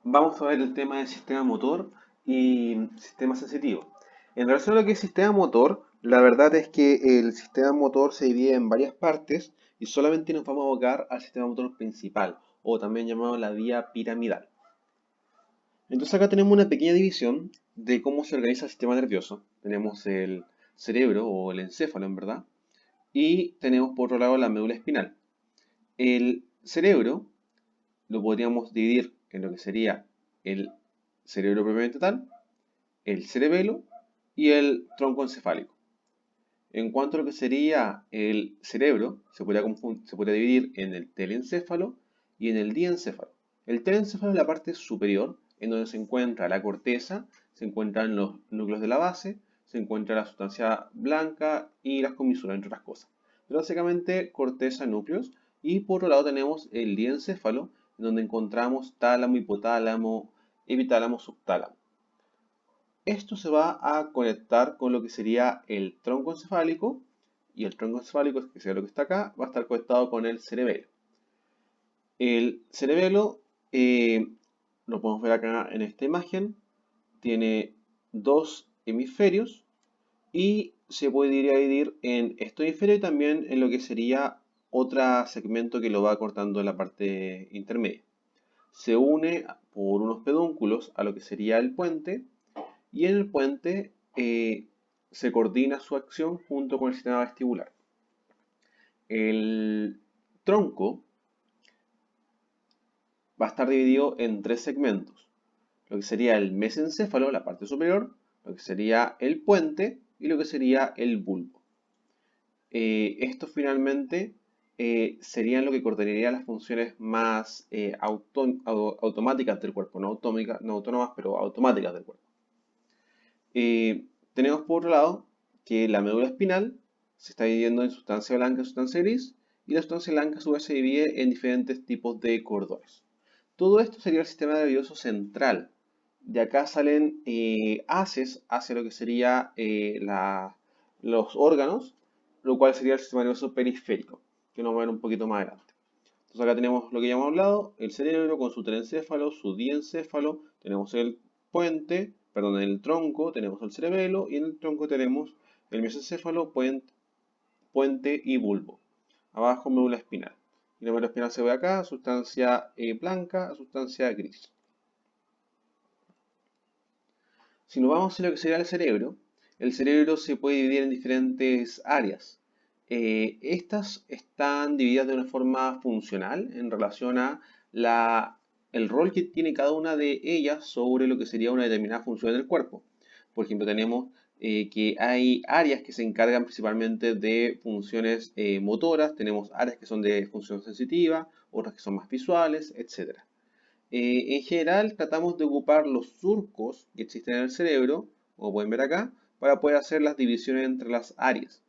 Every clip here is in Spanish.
Vamos a ver el tema del sistema motor y sistema sensitivo. En relación a lo que es sistema motor, la verdad es que el sistema motor se divide en varias partes y solamente nos vamos a abocar al sistema motor principal, o también llamado la vía piramidal. Entonces acá tenemos una pequeña división de cómo se organiza el sistema nervioso. Tenemos el cerebro o el encéfalo en verdad, y tenemos por otro lado la médula espinal. El cerebro lo podríamos dividir en lo que sería el cerebro propiamente tal, el cerebelo y el tronco encefálico. En cuanto a lo que sería el cerebro, se podría dividir en el telencéfalo y en el diencéfalo. El telencéfalo es la parte superior, en donde se encuentra la corteza, se encuentran los núcleos de la base, se encuentra la sustancia blanca y las comisuras, entre otras cosas. Pero básicamente corteza, núcleos, y por otro lado tenemos el diencéfalo, en donde encontramos tálamo, hipotálamo, epitálamo, subtálamo. Esto se va a conectar con lo que sería el tronco encefálico y el tronco encefálico, que sería lo que está acá, va a estar conectado con el cerebelo. El cerebelo, lo podemos ver acá en esta imagen, tiene dos hemisferios y se puede dividir en este hemisferio y también en lo que sería otro segmento que lo va cortando en la parte intermedia. Se une por unos pedúnculos a lo que sería el puente y en el puente se coordina su acción junto con el sistema vestibular. El tronco va a estar dividido en tres segmentos, lo que sería el mesencéfalo, la parte superior, lo que sería el puente y lo que sería el bulbo. Estos finalmente serían lo que coordinaría las funciones más automáticas del cuerpo, no autónomas, pero automáticas del cuerpo. Tenemos por otro lado que la médula espinal se está dividiendo en sustancia blanca y sustancia gris, y la sustancia blanca a su vez se divide en diferentes tipos de cordones. Todo esto sería el sistema nervioso central. De acá salen haces hacia lo que sería los órganos, lo cual sería el sistema nervioso periférico, que nos vamos a ver un poquito más adelante. Entonces acá tenemos lo que ya hemos hablado, el cerebro con su telencéfalo, su diencéfalo, tenemos el puente, perdón, en el tronco tenemos el cerebelo y en el tronco tenemos el mesencéfalo, puente y bulbo. Abajo médula espinal. Y la médula espinal se ve acá, sustancia blanca, sustancia gris. Si nos vamos a lo que sería el cerebro se puede dividir en diferentes áreas. Estas están divididas de una forma funcional en relación a el rol que tiene cada una de ellas sobre lo que sería una determinada función del cuerpo. Por ejemplo, tenemos que hay áreas que se encargan principalmente de funciones motoras, tenemos áreas que son de función sensitiva, otras que son más visuales, etc. En general, tratamos de ocupar los surcos que existen en el cerebro, como pueden ver acá, para poder hacer las divisiones entre las áreas.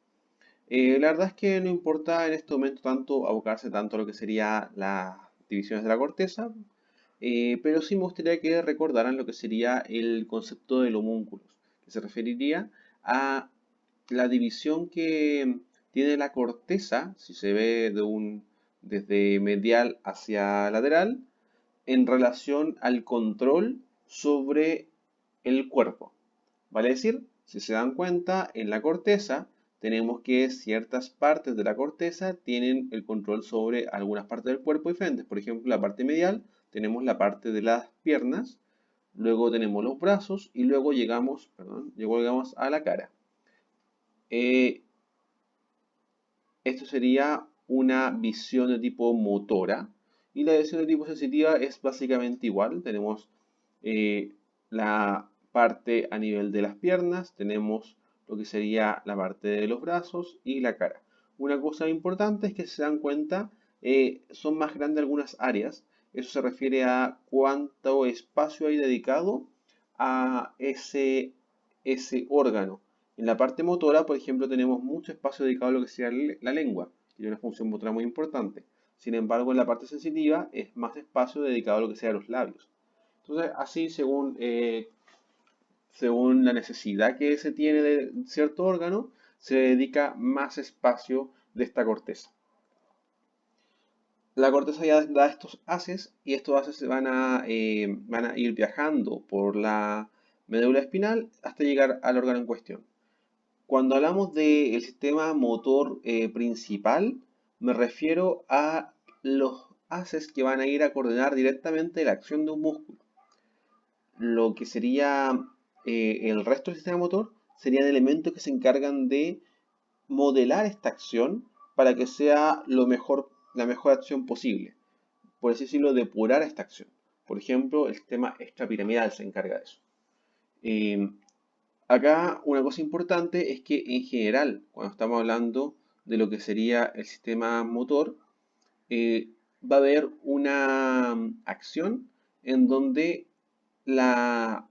La verdad es que no importa en este momento tanto abocarse tanto a lo que serían las divisiones de la corteza, pero sí me gustaría que recordaran lo que sería el concepto del homúnculos, que se referiría a la división que tiene la corteza, si se ve desde medial hacia lateral, en relación al control sobre el cuerpo. Vale decir, si se dan cuenta, en la corteza tenemos que ciertas partes de la corteza tienen el control sobre algunas partes del cuerpo diferentes. Por ejemplo, la parte medial tenemos la parte de las piernas, luego tenemos los brazos y luego llegamos a la cara. Esto sería una visión de tipo motora y la visión de tipo sensitiva es básicamente igual. Tenemos la parte a nivel de las piernas, tenemos lo que sería la parte de los brazos y la cara. Una cosa importante es que si se dan cuenta, son más grandes algunas áreas. Eso se refiere a cuánto espacio hay dedicado a ese órgano. En la parte motora, por ejemplo, tenemos mucho espacio dedicado a lo que sería la lengua, que tiene una función motora muy importante. Sin embargo, en la parte sensitiva es más espacio dedicado a lo que sea los labios. Entonces, así según la necesidad que se tiene de cierto órgano, se dedica más espacio de esta corteza. La corteza ya da estos haces y estos haces van a ir viajando por la médula espinal hasta llegar al órgano en cuestión. Cuando hablamos del sistema motor principal, me refiero a los haces que van a ir a coordinar directamente la acción de un músculo. Lo que sería el resto del sistema motor serían elementos que se encargan de modelar esta acción para que sea la mejor acción posible. Por así decirlo, depurar esta acción. Por ejemplo, el sistema extrapiramidal se encarga de eso. Eh, Acá una cosa importante es que en general, cuando estamos hablando de lo que sería el sistema motor, va a haber una acción en donde la-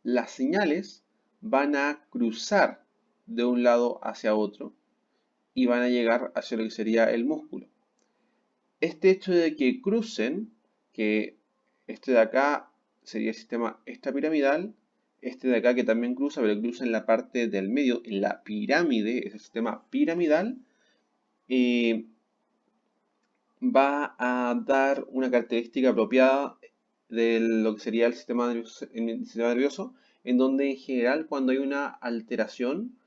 las señales van a cruzar de un lado hacia otro y van a llegar hacia lo que sería el músculo. Este hecho de que crucen, que este de acá sería el sistema extrapiramidal, este de acá que también cruza, pero cruza en la parte del medio, en la pirámide, es el sistema piramidal, eh, va a dar una característica apropiada de lo que sería el sistema nervioso, en donde en general cuando hay una alteración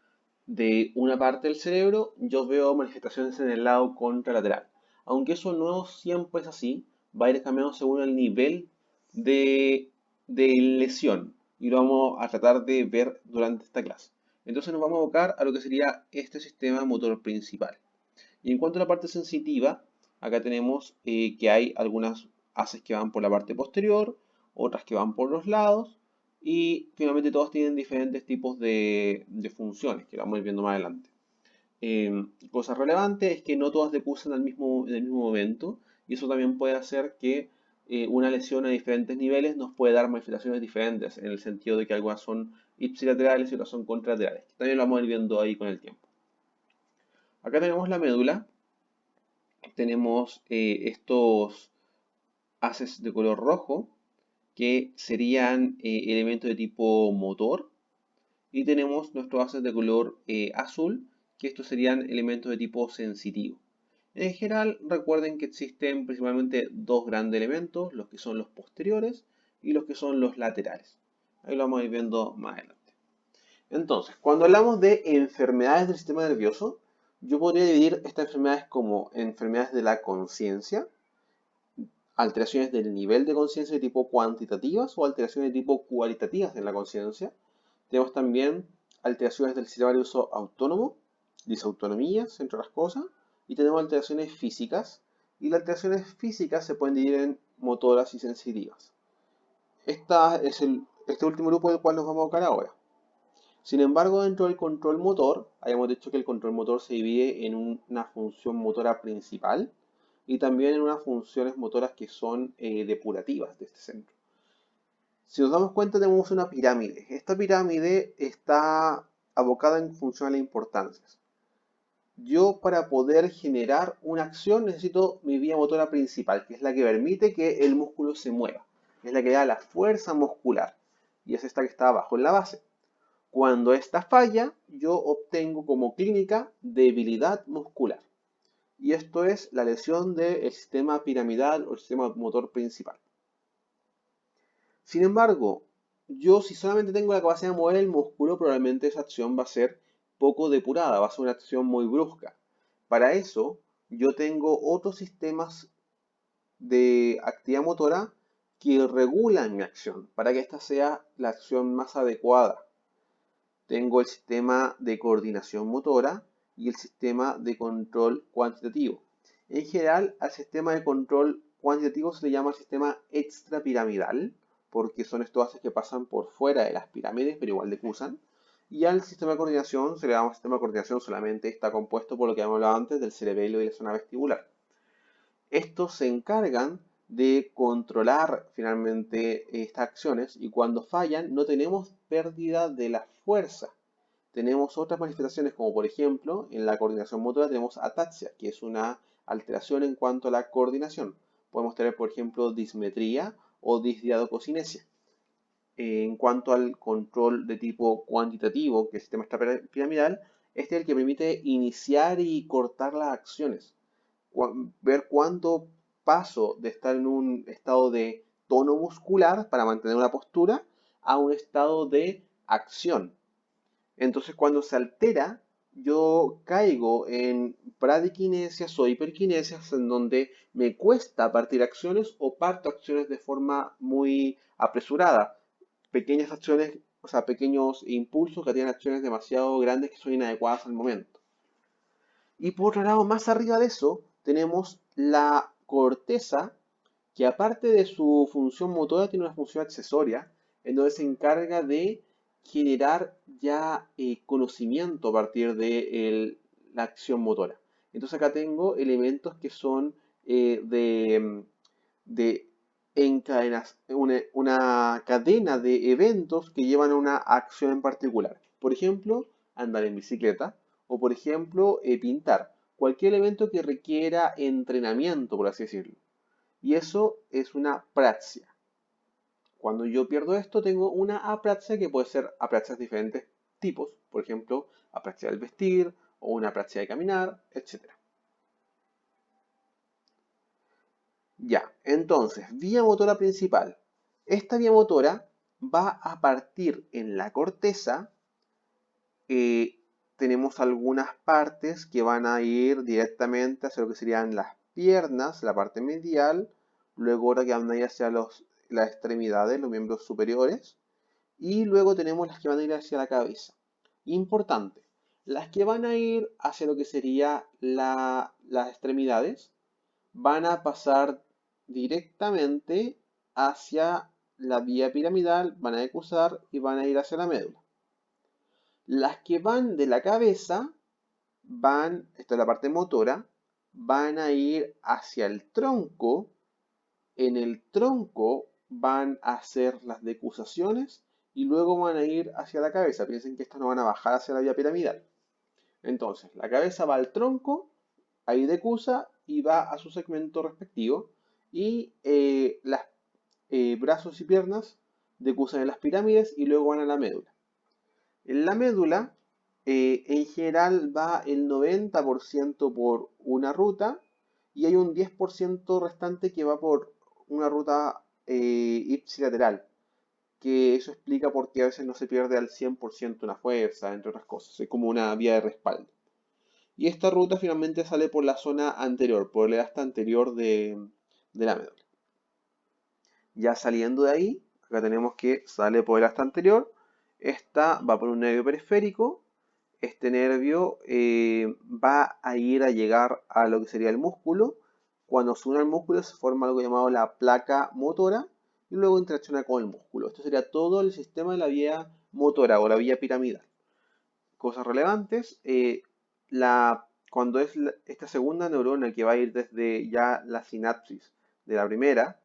de una parte del cerebro, yo veo manifestaciones en el lado contralateral. Aunque eso no siempre es así, va a ir cambiando según el nivel de, de lesión. Y lo vamos a tratar de ver durante esta clase. Entonces nos vamos a abocar a lo que sería este sistema motor principal. Y en cuanto a la parte sensitiva, acá tenemos que hay algunas haces que van por la parte posterior, otras que van por los lados, y finalmente todas tienen diferentes tipos de funciones, que vamos a ir viendo más adelante. Cosa relevante es que no todas decursan en el mismo momento, y eso también puede hacer que una lesión a diferentes niveles nos puede dar manifestaciones diferentes, en el sentido de que algunas son ipsilaterales y otras son contralaterales. También lo vamos a ir viendo ahí con el tiempo. Acá tenemos la médula, tenemos estos haces de color rojo, que serían elementos de tipo motor, y tenemos nuestros haces de color azul, que estos serían elementos de tipo sensitivo. En general, recuerden que existen principalmente dos grandes elementos, los que son los posteriores y los que son los laterales. Ahí lo vamos a ir viendo más adelante. Entonces, cuando hablamos de enfermedades del sistema nervioso, yo podría dividir estas enfermedades como enfermedades de la conciencia, alteraciones del nivel de conciencia de tipo cuantitativas o alteraciones de tipo cualitativas en la conciencia. Tenemos también alteraciones del sistema nervioso autónomo, disautonomías, entre otras cosas. Y tenemos alteraciones físicas. Y las alteraciones físicas se pueden dividir en motoras y sensitivas. Este último grupo del cual nos vamos a abocar ahora. Sin embargo, dentro del control motor, habíamos dicho que el control motor se divide en una función motora principal y también en unas funciones motoras que son depurativas de este centro. Si nos damos cuenta, tenemos una pirámide. Esta pirámide está abocada en función a las importancias. Yo, para poder generar una acción, necesito mi vía motora principal, que es la que permite que el músculo se mueva. Es la que da la fuerza muscular. Y es esta que está abajo en la base. Cuando esta falla, yo obtengo como clínica debilidad muscular. Y esto es la lesión del sistema piramidal o el sistema motor principal. Sin embargo, yo si solamente tengo la capacidad de mover el músculo, probablemente esa acción va a ser poco depurada, va a ser una acción muy brusca. Para eso, yo tengo otros sistemas de actividad motora que regulan mi acción, para que esta sea la acción más adecuada. Tengo el sistema de coordinación motora y el sistema de control cuantitativo. En general, al sistema de control cuantitativo se le llama sistema extrapiramidal, porque son estos haces que pasan por fuera de las pirámides, pero igual decursan. Y al sistema de coordinación se le llama sistema de coordinación, solamente está compuesto por lo que hemos hablado antes del cerebelo y la zona vestibular. Estos se encargan de controlar finalmente estas acciones y cuando fallan no tenemos pérdida de la fuerza. Tenemos otras manifestaciones como por ejemplo en la coordinación motora tenemos ataxia, que es una alteración en cuanto a la coordinación. Podemos tener por ejemplo dismetría o disdiadococinesia. En cuanto al control de tipo cuantitativo, que es el sistema piramidal, este es el que permite iniciar y cortar las acciones, ver cuánto paso de estar en un estado de tono muscular para mantener una postura a un estado de acción. Entonces cuando se altera, yo caigo en bradiquinesias o hiperquinesias en donde me cuesta partir acciones o parto acciones de forma muy apresurada. Pequeñas acciones, o sea, pequeños impulsos que tienen acciones demasiado grandes que son inadecuadas al momento. Y por otro lado, más arriba de eso, tenemos la corteza, que aparte de su función motora, tiene una función accesoria, en donde se encarga de generar ya conocimiento a partir de la acción motora. Entonces acá tengo elementos que son de encadenas, una cadena de eventos que llevan a una acción en particular. Por ejemplo, andar en bicicleta o, por ejemplo, pintar. Cualquier evento que requiera entrenamiento, por así decirlo. Y eso es una praxia. Cuando yo pierdo esto, tengo una apraxia que puede ser apraxias de diferentes tipos. Por ejemplo, apraxia del vestir o una apraxia de caminar, etc. Ya, entonces, vía motora principal. Esta vía motora va a partir en la corteza. Tenemos algunas partes que van a ir directamente hacia lo que serían las piernas, la parte medial, luego ahora que van a ir hacia las extremidades, los miembros superiores, y luego tenemos las que van a ir hacia la cabeza. Importante, las que van a ir hacia lo que sería las extremidades van a pasar directamente hacia la vía piramidal, van a decusar y van a ir hacia la médula. Las que van de la cabeza esta es la parte motora, van a ir hacia el tronco. En el tronco van a hacer las decusaciones y luego van a ir hacia la cabeza. Piensen que estas no van a bajar hacia la vía piramidal. Entonces, la cabeza va al tronco, ahí decusa y va a su segmento respectivo. Y los brazos y piernas decusan en las pirámides y luego van a la médula. En la médula, en general va el 90% por una ruta y hay un 10% restante que va por una ruta ipsilateral, que eso explica por qué a veces no se pierde al 100% una fuerza, entre otras cosas. Es como una vía de respaldo. Y esta ruta finalmente sale por la zona anterior, por el asta anterior de la médula. Ya saliendo de ahí, acá tenemos que sale por el asta anterior. Esta va por un nervio periférico. Este nervio va a ir a llegar a lo que sería el músculo. Cuando se une al músculo se forma algo llamado la placa motora y luego interacciona con el músculo. Esto sería todo el sistema de la vía motora o la vía piramidal. Cosas relevantes, cuando es esta segunda neurona que va a ir desde ya la sinapsis de la primera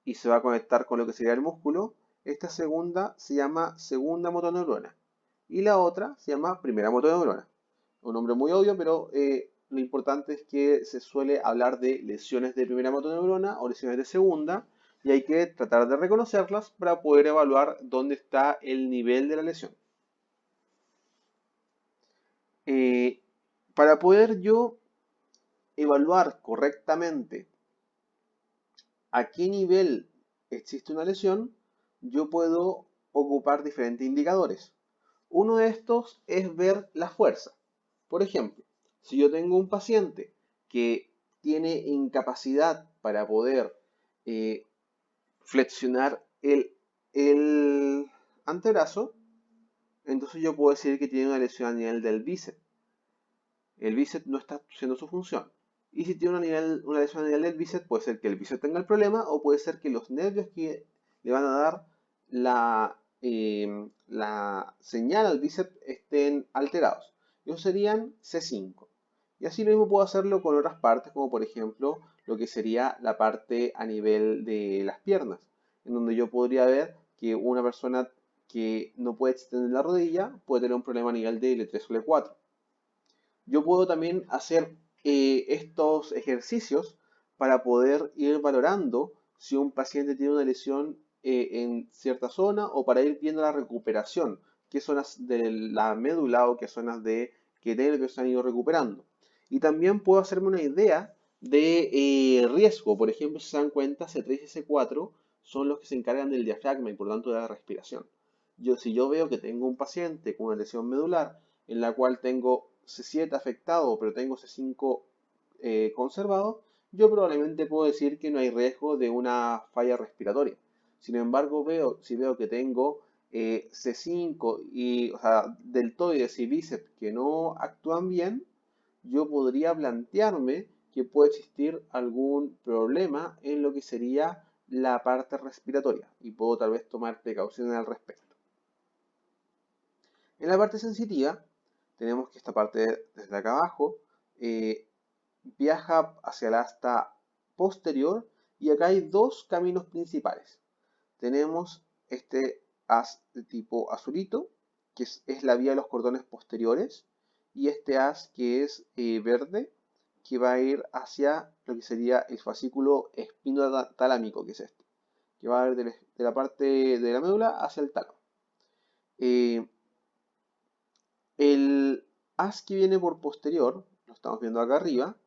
y se va a conectar con lo que sería el músculo, esta segunda se llama segunda motoneurona y la otra se llama primera motoneurona. Un nombre muy obvio, pero lo importante es que se suele hablar de lesiones de primera motoneurona o lesiones de segunda y hay que tratar de reconocerlas para poder evaluar dónde está el nivel de la lesión. Para poder yo evaluar correctamente a qué nivel existe una lesión, yo puedo ocupar diferentes indicadores. Uno de estos es ver la fuerza. Por ejemplo, si yo tengo un paciente que tiene incapacidad para poder flexionar el antebrazo, entonces yo puedo decir que tiene una lesión a nivel del bíceps. El bíceps no está haciendo su función. Y si tiene una lesión a nivel del bíceps, puede ser que el bíceps tenga el problema o puede ser que los nervios que le van a dar la señal al bíceps estén alterados. Esos serían C5. Y así lo mismo puedo hacerlo con otras partes, como por ejemplo lo que sería la parte a nivel de las piernas, en donde yo podría ver que una persona que no puede extender la rodilla puede tener un problema a nivel de L3 o L4. Yo puedo también hacer estos ejercicios para poder ir valorando si un paciente tiene una lesión en cierta zona o para ir viendo la recuperación, qué zonas de la médula o qué zonas de qué nervios se han ido recuperando. Y también puedo hacerme una idea de riesgo. Por ejemplo, si se dan cuenta, C3 y C4 son los que se encargan del diafragma y por tanto de la respiración. Si yo veo que tengo un paciente con una lesión medular en la cual tengo C7 afectado, pero tengo C5 conservado, yo probablemente puedo decir que no hay riesgo de una falla respiratoria. Sin embargo, si veo que tengo C5 y, o sea, deltoides y bíceps que no actúan bien, yo podría plantearme que puede existir algún problema en lo que sería la parte respiratoria y puedo tal vez tomar precauciones al respecto. En la parte sensitiva, tenemos que esta parte desde acá abajo viaja hacia la asta posterior y acá hay dos caminos principales. Tenemos este haz de tipo azulito, que es la vía de los cordones posteriores, y este haz que es verde, que va a ir hacia lo que sería el fascículo espinotalámico, que es este, que va a ir de la parte de la médula hacia el tálamo. El haz que viene por posterior, lo estamos viendo acá arriba,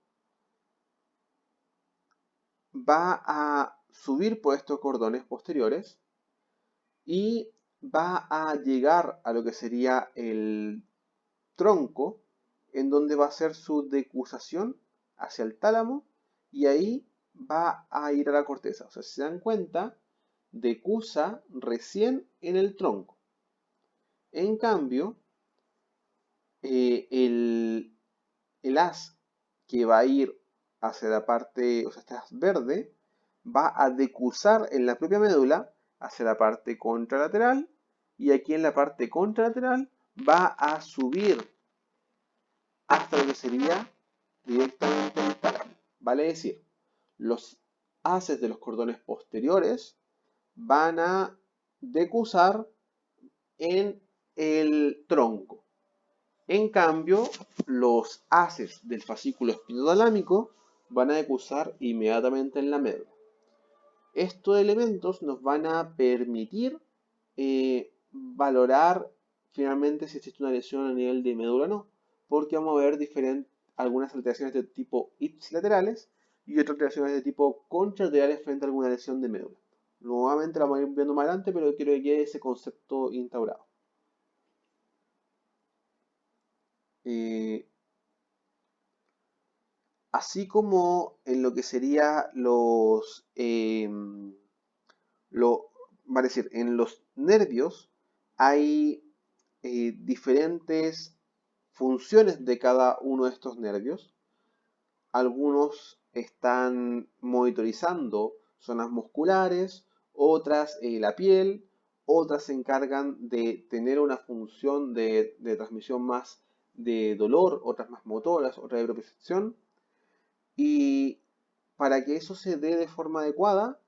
va a subir por estos cordones posteriores y va a llegar a lo que sería el tronco, en donde va a ser su decusación hacia el tálamo y ahí va a ir a la corteza. O sea, si se dan cuenta, decusa recién en el tronco. En cambio, el haz que va a ir hacia la parte, o sea, este haz verde, va a decusar en la propia médula hacia la parte contralateral y aquí en la parte contralateral va a subir hasta lo que sería directamente el tálamo. Vale decir, los haces de los cordones posteriores van a decusar en el tronco. En cambio, los haces del fascículo espinotalámico van a decusar inmediatamente en la médula. Estos elementos nos van a permitir valorar finalmente si existe una lesión a nivel de médula o no, porque vamos a ver algunas alteraciones de tipo ipsilaterales y otras alteraciones de tipo contralaterales frente a alguna lesión de médula. Nuevamente la vamos a ir viendo más adelante, pero quiero que quede ese concepto instaurado. Así como en lo que sería va a decir, en los nervios hay diferentes funciones de cada uno de estos nervios. Algunos están monitorizando zonas musculares, otras la piel, otras se encargan de tener una función de transmisión más de dolor, otras más motoras, otras de propiocepción. Y para que eso se dé de forma adecuada,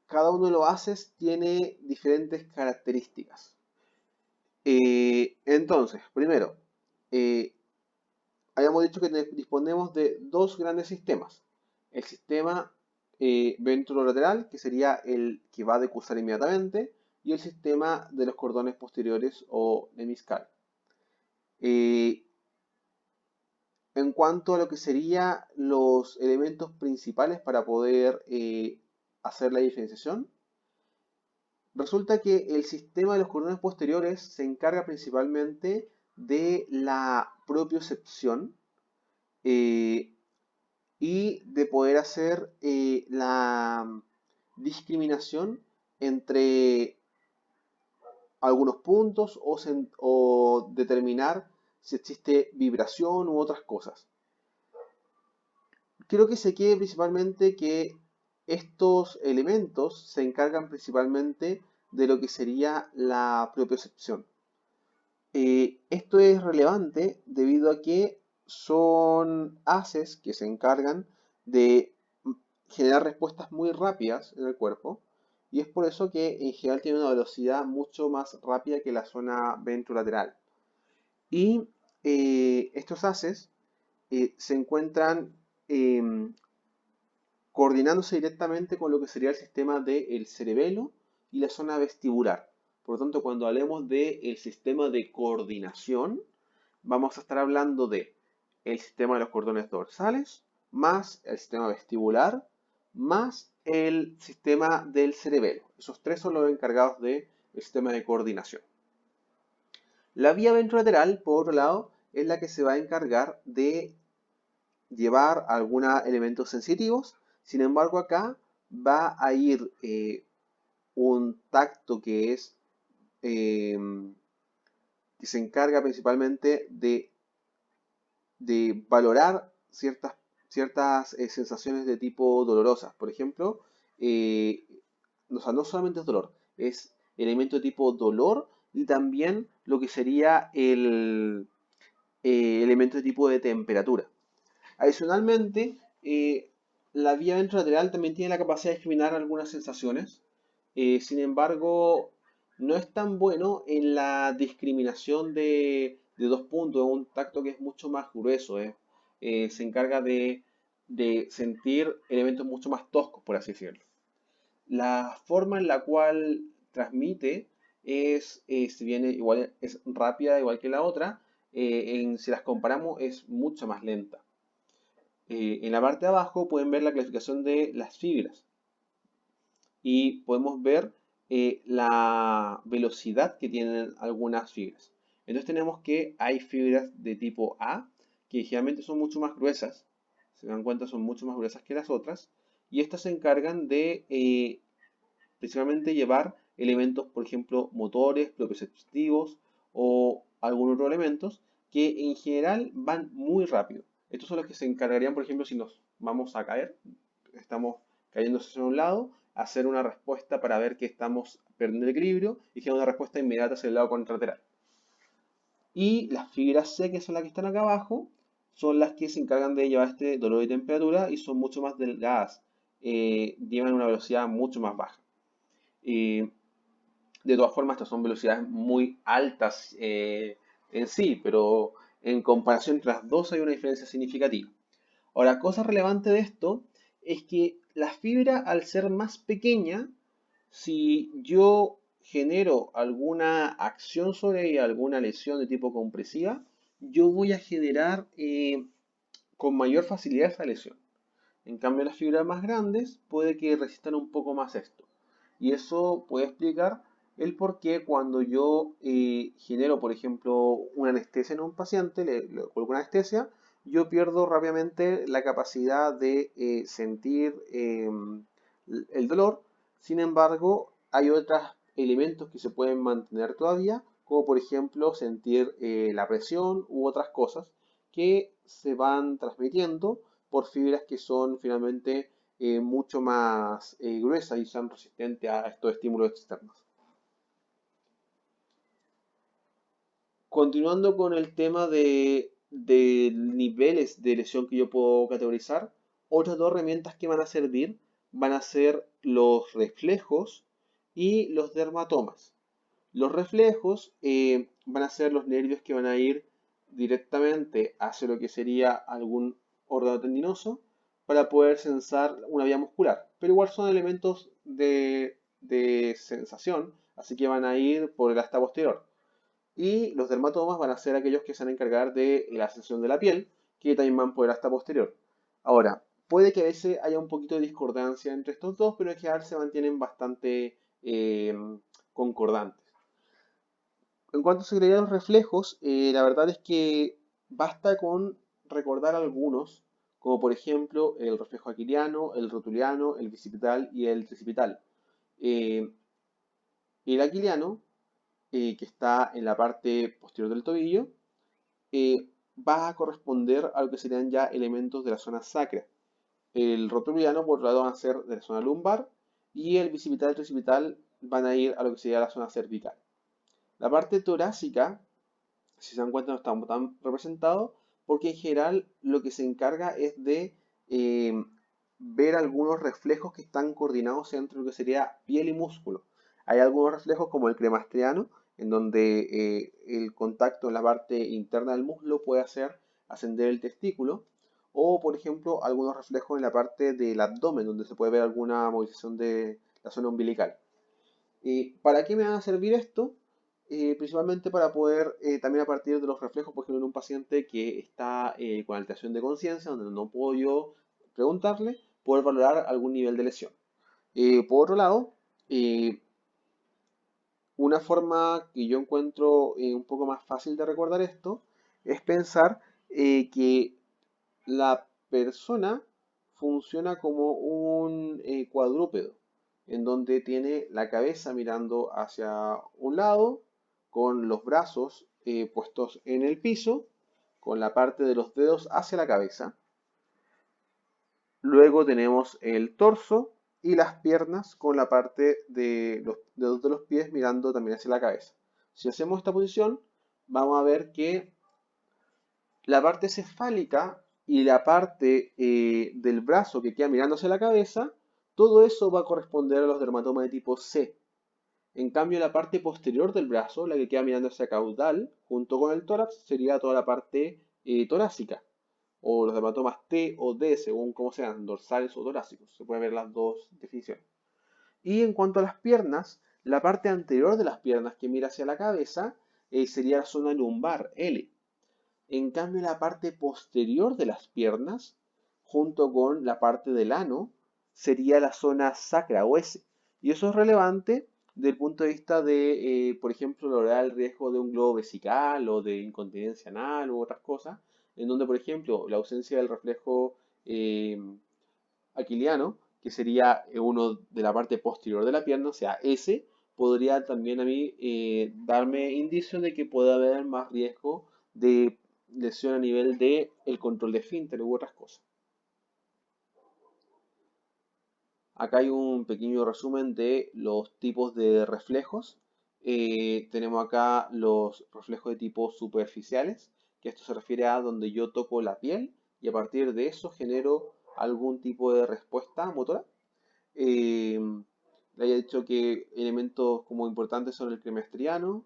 cada uno de los haces tiene diferentes características. Entonces, primero, habíamos dicho que disponemos de dos grandes sistemas. El sistema ventrolateral, que sería el que va a decusar inmediatamente, y el sistema de los cordones posteriores o hemiscal. En cuanto a lo que serían los elementos principales para poder hacer la diferenciación, resulta que el sistema de los cordones posteriores se encarga principalmente de la propiocepción y de poder hacer la discriminación entre algunos puntos o determinar si existe vibración u otras cosas. Creo que se quede principalmente que estos elementos se encargan principalmente de lo que sería la propiocepción. Esto es relevante debido a que son haces que se encargan de generar respuestas muy rápidas en el cuerpo y es por eso que en general tiene una velocidad mucho más rápida que la zona ventrolateral. Y estos haces se encuentran coordinándose directamente con lo que sería el sistema del cerebelo y la zona vestibular. Por lo tanto, cuando hablemos del sistema de coordinación, vamos a estar hablando de el sistema de los cordones dorsales, más el sistema vestibular, más el sistema del cerebelo. Esos tres son los encargados del sistema de coordinación. La vía ventrolateral, por otro lado, es la que se va a encargar de llevar algunos elementos sensitivos. Sin embargo, acá va a ir un tacto eh, que se encarga principalmente de valorar ciertas sensaciones de tipo dolorosas. Por ejemplo, eh, o sea, no solamente es dolor, es elemento de tipo dolor y también lo que sería el elemento de tipo de temperatura. Adicionalmente, la vía ventrolateral también tiene la capacidad de discriminar algunas sensaciones. Sin embargo, no es tan bueno en la discriminación de dos puntos, un tacto que es mucho más grueso. Se encarga de sentir elementos mucho más toscos, por así decirlo. La forma en la cual transmite si bien igual es rápida igual que la otra, si las comparamos es mucho más lenta. En la parte de abajo pueden ver la clasificación de las fibras y podemos ver la velocidad que tienen algunas fibras. Entonces tenemos que hay fibras de tipo A que generalmente son mucho más gruesas, se dan cuenta son mucho más gruesas que las otras, y estas se encargan de principalmente llevar elementos, por ejemplo, motores, propioceptivos o algunos otros elementos que en general van muy rápido. Estos son los que se encargarían, por ejemplo, si nos vamos a caer, estamos cayendo hacia un lado, hacer una respuesta para ver que estamos perdiendo el equilibrio y generar una respuesta inmediata hacia el lado contralateral. Y las fibras C, que son las que están acá abajo, son las que se encargan de llevar este dolor y temperatura y son mucho más delgadas, llevan una velocidad mucho más baja. De todas formas, estas son velocidades muy altas en sí, pero en comparación entre las dos hay una diferencia significativa. Ahora, cosa relevante de esto es que la fibra, al ser más pequeña, si yo genero alguna acción sobre ella, alguna lesión de tipo compresiva, yo voy a generar con mayor facilidad esa lesión. En cambio, las fibras más grandes puede que resistan un poco más esto. Y eso puede explicar el por qué cuando yo genero, por ejemplo, una anestesia en un paciente, le coloco una anestesia, yo pierdo rápidamente la capacidad de sentir el dolor. Sin embargo, hay otros elementos que se pueden mantener todavía, como por ejemplo sentir la presión u otras cosas que se van transmitiendo por fibras que son finalmente mucho más gruesas y son resistentes a estos estímulos externos. Continuando con el tema de niveles de lesión que yo puedo categorizar, otras dos herramientas que van a servir van a ser los reflejos y los dermatomas. Los reflejos van a ser los nervios que van a ir directamente hacia lo que sería algún órgano tendinoso para poder sensar una vía muscular. Pero igual son elementos de sensación, así que van a ir por el asta posterior. Y los dermatomas van a ser aquellos que se van a encargar de la sensación de la piel, que también van por el asta posterior. Ahora, puede que a veces haya un poquito de discordancia entre estos dos, pero en general se mantienen bastante concordantes. En cuanto a seguridad de los reflejos, la verdad es que basta con recordar algunos, como por ejemplo el reflejo aquiliano, el rotuliano, el bicipital y el tricipital. Eh, el aquiliano, que está en la parte posterior del tobillo, va a corresponder a lo que serían ya elementos de la zona sacra. El rotuliano, por otro lado, van a ser de la zona lumbar y el bicipital y el tricipital van a ir a lo que sería la zona cervical. La parte torácica, si se dan cuenta, no está tan representado, porque en general lo que se encarga es de eh, ver algunos reflejos que están coordinados entre lo que sería piel y músculo. Hay algunos reflejos como el cremastriano, en donde el contacto en la parte interna del muslo puede hacer ascender el testículo, o por ejemplo algunos reflejos en la parte del abdomen, donde se puede ver alguna movilización de la zona umbilical. ¿Para qué me va a servir esto? Principalmente para poder, también a partir de los reflejos, por ejemplo, en un paciente que está con alteración de conciencia, donde no puedo yo preguntarle, poder valorar algún nivel de lesión. Por otro lado, una forma que yo encuentro un poco más fácil de recordar esto es pensar que la persona funciona como un cuadrúpedo, en donde tiene la cabeza mirando hacia un lado, con los brazos puestos en el piso, con la parte de los dedos hacia la cabeza. Luego tenemos el torso y las piernas con la parte de los dedos de los pies mirando también hacia la cabeza. Si hacemos esta posición, vamos a ver que la parte cefálica y la parte del brazo que queda mirando hacia la cabeza, todo eso va a corresponder a los dermatomas de tipo C. En cambio, la parte posterior del brazo, la que queda mirando hacia caudal, junto con el tórax, sería toda la parte torácica, o los dermatomas T o D, según cómo sean, dorsales o torácicos. Se pueden ver las dos definiciones. Y en cuanto a las piernas, la parte anterior de las piernas que mira hacia la cabeza sería la zona lumbar, L. En cambio, la parte posterior de las piernas, junto con la parte del ano, sería la zona sacra o S. Y eso es relevante desde el punto de vista de, por ejemplo, lograr el riesgo de un globo vesical o de incontinencia anal u otras cosas, en donde, por ejemplo, la ausencia del reflejo aquiliano, que sería uno de la parte posterior de la pierna, o sea, S, podría también a mí darme indicios de que puede haber más riesgo de lesión a nivel de el control de esfínter u otras cosas. Acá hay un pequeño resumen de los tipos de reflejos. Tenemos acá los reflejos de tipo superficiales, que esto se refiere a donde yo toco la piel y a partir de eso genero algún tipo de respuesta motora. Eh, Le haya dicho que elementos como importantes son el cremestriano,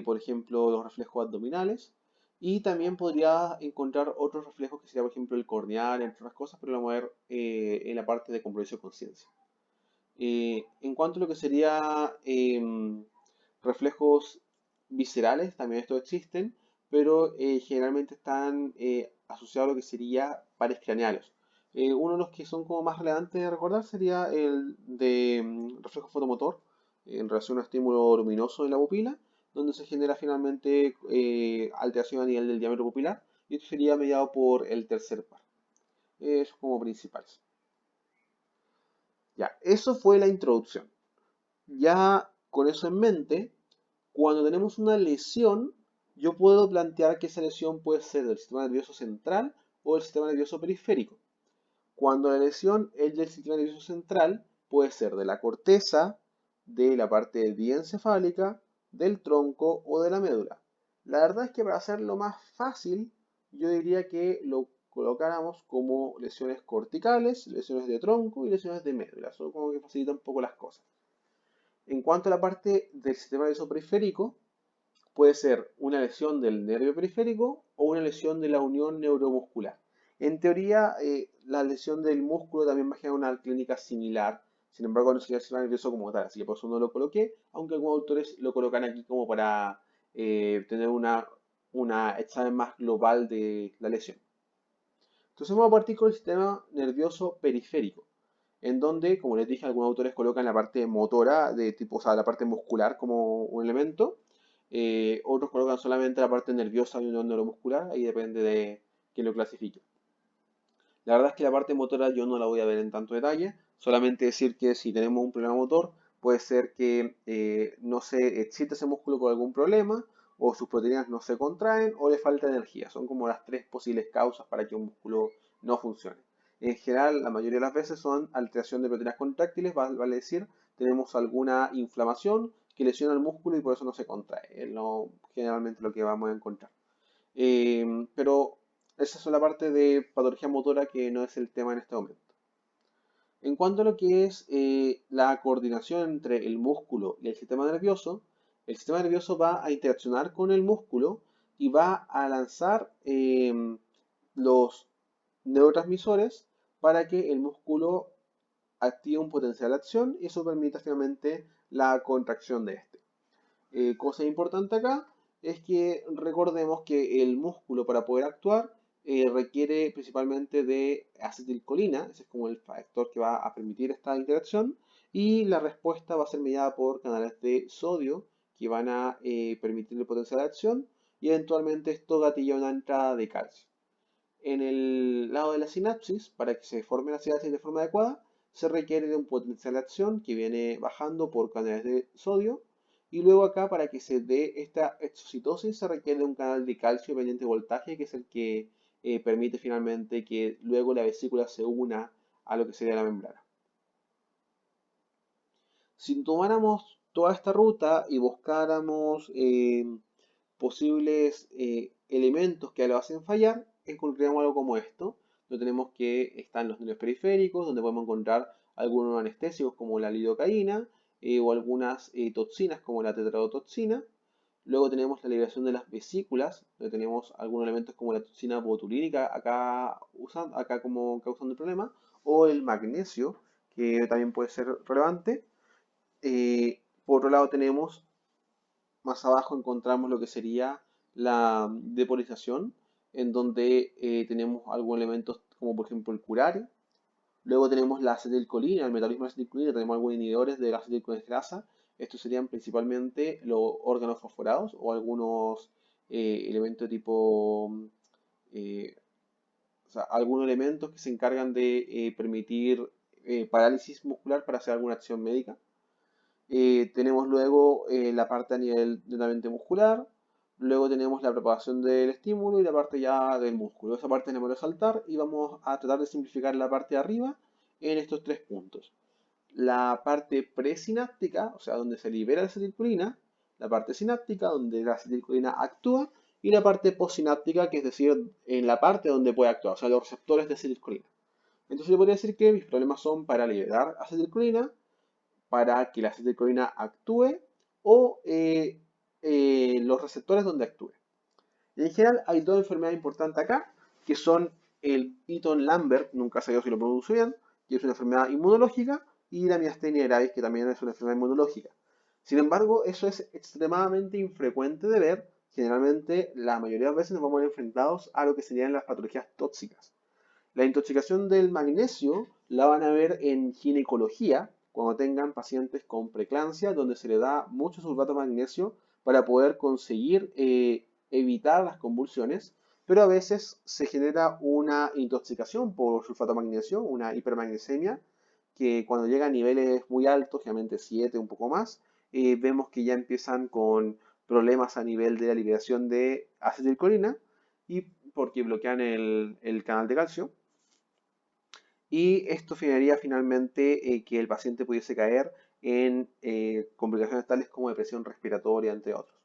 por ejemplo, los reflejos abdominales, y también podría encontrar otros reflejos que sería, por ejemplo, el corneal, entre otras cosas, pero lo vamos a ver en la parte de compromiso de conciencia. En cuanto a lo que sería reflejos viscerales, también estos existen, pero generalmente están asociados a lo que sería pares craneales. Uno de los que son como más relevantes de recordar sería el de reflejo fotomotor en relación a estímulo luminoso en la pupila, donde se genera finalmente alteración a nivel del diámetro pupilar, y esto sería mediado por el tercer par. Eso como principales. Ya, eso fue la introducción. Ya con eso en mente, cuando tenemos una lesión, yo puedo plantear que esa lesión puede ser del sistema nervioso central o del sistema nervioso periférico. Cuando la lesión es del sistema nervioso central, puede ser de la corteza, de la parte diencefálica, del tronco o de la médula. La verdad es que para hacerlo más fácil, yo diría que lo colocáramos como lesiones corticales, lesiones de tronco y lesiones de médula. Eso como que facilita un poco las cosas. En cuanto a la parte del sistema nervioso periférico, puede ser una lesión del nervio periférico o una lesión de la unión neuromuscular. En teoría, la lesión del músculo también va a generar una clínica similar, sin embargo no sería el sistema nervioso como tal, así que por eso no lo coloqué, aunque algunos autores lo colocan aquí como para tener una examen más global de la lesión. Entonces vamos a partir con el sistema nervioso periférico, en donde, como les dije, algunos autores colocan la parte motora, de tipo, o sea, la parte muscular como un elemento, otros colocan solamente la parte nerviosa y unión neuromuscular, ahí depende de quién lo clasifique. La verdad es que la parte motora yo no la voy a ver en tanto detalle, solamente decir que si tenemos un problema motor, puede ser que no se excite ese músculo con algún problema, o sus proteínas no se contraen, o le falta energía. Son como las tres posibles causas para que un músculo no funcione. En general, la mayoría de las veces son alteración de proteínas contráctiles, vale decir, tenemos alguna inflamación que lesiona el músculo y por eso no se contrae. Es generalmente lo que vamos a encontrar. Pero esa es la parte de patología motora que no es el tema en este momento. En cuanto a lo que es la coordinación entre el músculo y el sistema nervioso va a interaccionar con el músculo y va a lanzar los neurotransmisores para que el músculo active un potencial de acción y eso permita finalmente la contracción de este. Cosa importante acá es que recordemos que el músculo para poder actuar requiere principalmente de acetilcolina, ese es como el factor que va a permitir esta interacción, y la respuesta va a ser mediada por canales de sodio que van a permitir el potencial de acción y eventualmente esto gatilla una entrada de calcio. En el lado de la sinapsis, para que se forme la sinapsis de forma adecuada, se requiere de un potencial de acción que viene bajando por canales de sodio. Y luego acá, para que se dé esta exocitosis, se requiere de un canal de calcio pendiente voltaje, que es el que permite finalmente que luego la vesícula se una a lo que sería la membrana. Si tomáramos toda esta ruta y buscáramos posibles elementos que lo hacen fallar, encontraríamos algo como esto. Donde tenemos que están los nervios periféricos, donde podemos encontrar algunos anestésicos como la lidocaína o algunas toxinas como la tetrodotoxina. Luego tenemos la liberación de las vesículas, donde tenemos algunos elementos como la toxina botulínica acá como causando el problema, o el magnesio, que también puede ser relevante. Por otro lado tenemos más abajo encontramos lo que sería la depolarización, en donde tenemos algunos elementos como por ejemplo el curare. Luego tenemos la acetilcolina, el metabolismo de la acetilcolina, tenemos algunos inhibidores de la acetilcolinasa. Estos serían principalmente los órganos fosforados o algunos elementos tipo, eh, o sea, algunos elementos que se encargan de permitir parálisis muscular para hacer alguna acción médica. Tenemos luego la parte a nivel netamente muscular, luego tenemos la preparación del estímulo y la parte ya del músculo. Esa parte tenemos que saltar y vamos a tratar de simplificar la parte de arriba en estos tres puntos. La parte presináptica, o sea, donde se libera la acetilcolina, la parte sináptica, donde la acetilcolina actúa, y la parte postsináptica, que es decir, en la parte donde puede actuar, o sea, los receptores de acetilcolina. Entonces yo podría decir que mis problemas son para liberar acetilcolina, para que la acetilcolina actúe o los receptores donde actúe. En general hay dos enfermedades importantes acá, que son el Eaton-Lambert, nunca sé si lo pronuncio bien, que es una enfermedad inmunológica, y la miastenia gravis, que también es una enfermedad inmunológica. Sin embargo, eso es extremadamente infrecuente de ver. Generalmente, la mayoría de las veces nos vamos a ver enfrentados a lo que serían las patologías tóxicas. La intoxicación del magnesio la van a ver en ginecología cuando tengan pacientes con preeclampsia, donde se le da mucho sulfato de magnesio para poder conseguir evitar las convulsiones, pero a veces se genera una intoxicación por sulfato de magnesio, una hipermagnesemia, que cuando llega a niveles muy altos, generalmente 7, un poco más, vemos que ya empiezan con problemas a nivel de la liberación de acetilcolina y porque bloquean el canal de calcio y esto generaría finalmente que el paciente pudiese caer en complicaciones tales como depresión respiratoria, entre otros.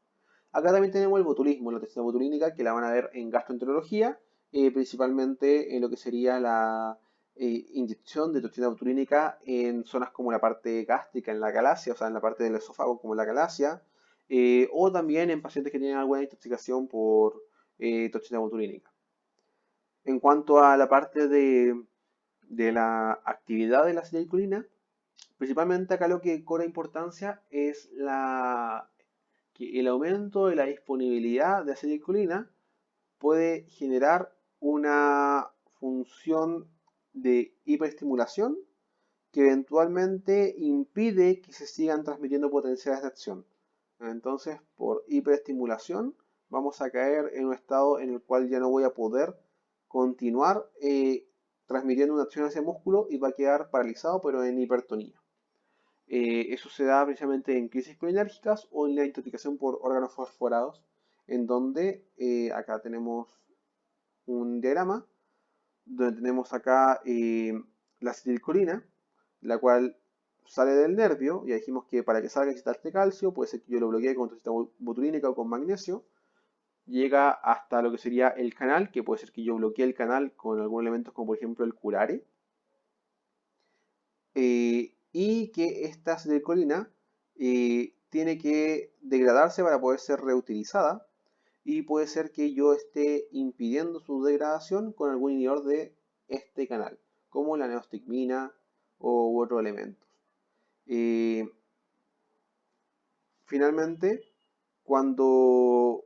Acá también tenemos el botulismo, la toxina botulínica, que la van a ver en gastroenterología, principalmente en lo que sería la inyección de toxina botulínica en zonas como la parte gástrica, en la galacia, o sea, en la parte del esófago como la galacia, o también en pacientes que tienen alguna intoxicación por toxina botulínica. En cuanto a la parte de la actividad de la acetilcolina, principalmente acá lo que cobra importancia es que el aumento de la disponibilidad de acetilcolina puede generar una función de hiperestimulación que eventualmente impide que se sigan transmitiendo potenciales de acción. Entonces, por hiperestimulación, vamos a caer en un estado en el cual ya no voy a poder continuar transmitiendo una acción hacia el músculo y va a quedar paralizado, pero en hipertonía. Eso se da precisamente en crisis colinérgicas o en la intoxicación por órganos fosforados, en donde acá tenemos un diagrama donde tenemos acá la acetilcolina, la cual sale del nervio. Ya dijimos que para que salga necesita este calcio, puede ser que yo lo bloquee con toxina botulínica o con magnesio. Llega hasta lo que sería el canal, que puede ser que yo bloquee el canal con algún elemento como por ejemplo el curare. Y que esta acetilcolina tiene que degradarse para poder ser reutilizada y puede ser que yo esté impidiendo su degradación con algún inhibidor de este canal, como la neostigmina u otros elementos. Finalmente, cuando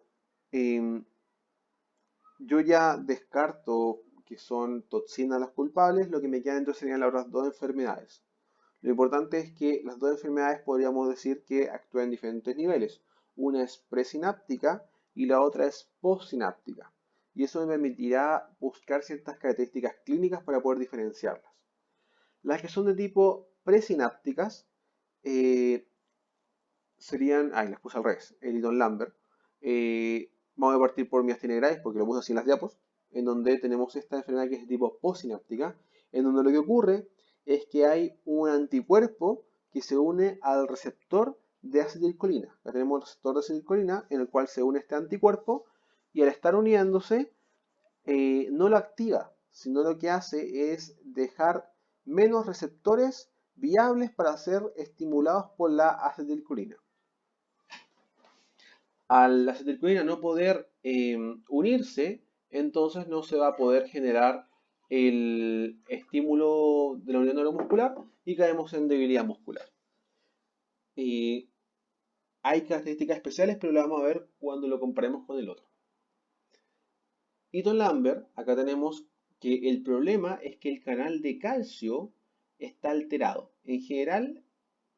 yo ya descarto que son toxinas las culpables, lo que me queda entonces serían las otras dos enfermedades. Lo importante es que las dos enfermedades podríamos decir que actúan en diferentes niveles. Una es presináptica y la otra es postsináptica. Y eso me permitirá buscar ciertas características clínicas para poder diferenciarlas. Las que son de tipo presinápticas eh, serían, las puse al revés, Eddington Lambert. Vamos a partir por miastenia gravis porque lo puse así en las diapos, en donde tenemos esta enfermedad que es de tipo postsináptica, en donde lo que ocurre es que hay un anticuerpo que se une al receptor de acetilcolina. Acá tenemos el receptor de acetilcolina en el cual se une este anticuerpo y al estar uniéndose no lo activa, sino lo que hace es dejar menos receptores viables para ser estimulados por la acetilcolina. Al la acetilcolina no poder unirse, entonces no se va a poder generar el estímulo de la unión neuromuscular y caemos en debilidad muscular. Hay características especiales, pero lo vamos a ver cuando lo comparemos con el otro. Eaton Lambert, acá tenemos que el problema es que el canal de calcio está alterado. En general,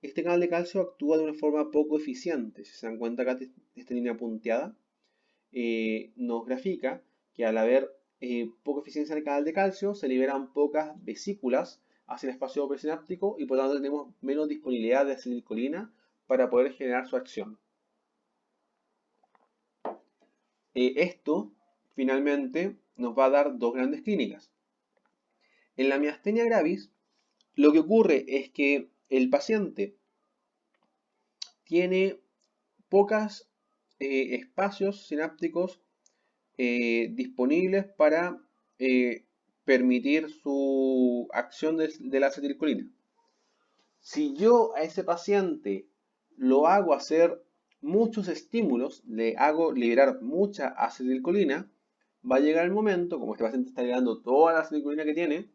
este canal de calcio actúa de una forma poco eficiente. Si se dan cuenta acá, esta línea punteada nos grafica que al haber poca eficiencia en el canal de calcio, se liberan pocas vesículas hacia el espacio presináptico y por lo tanto tenemos menos disponibilidad de acetilcolina para poder generar su acción. Esto finalmente nos va a dar dos grandes clínicas. En la miastenia gravis, lo que ocurre es que el paciente tiene pocos espacios sinápticos disponibles para permitir su acción de la acetilcolina. Si yo a ese paciente lo hago hacer muchos estímulos, le hago liberar mucha acetilcolina, va a llegar el momento, como este paciente está liberando toda la acetilcolina que tiene,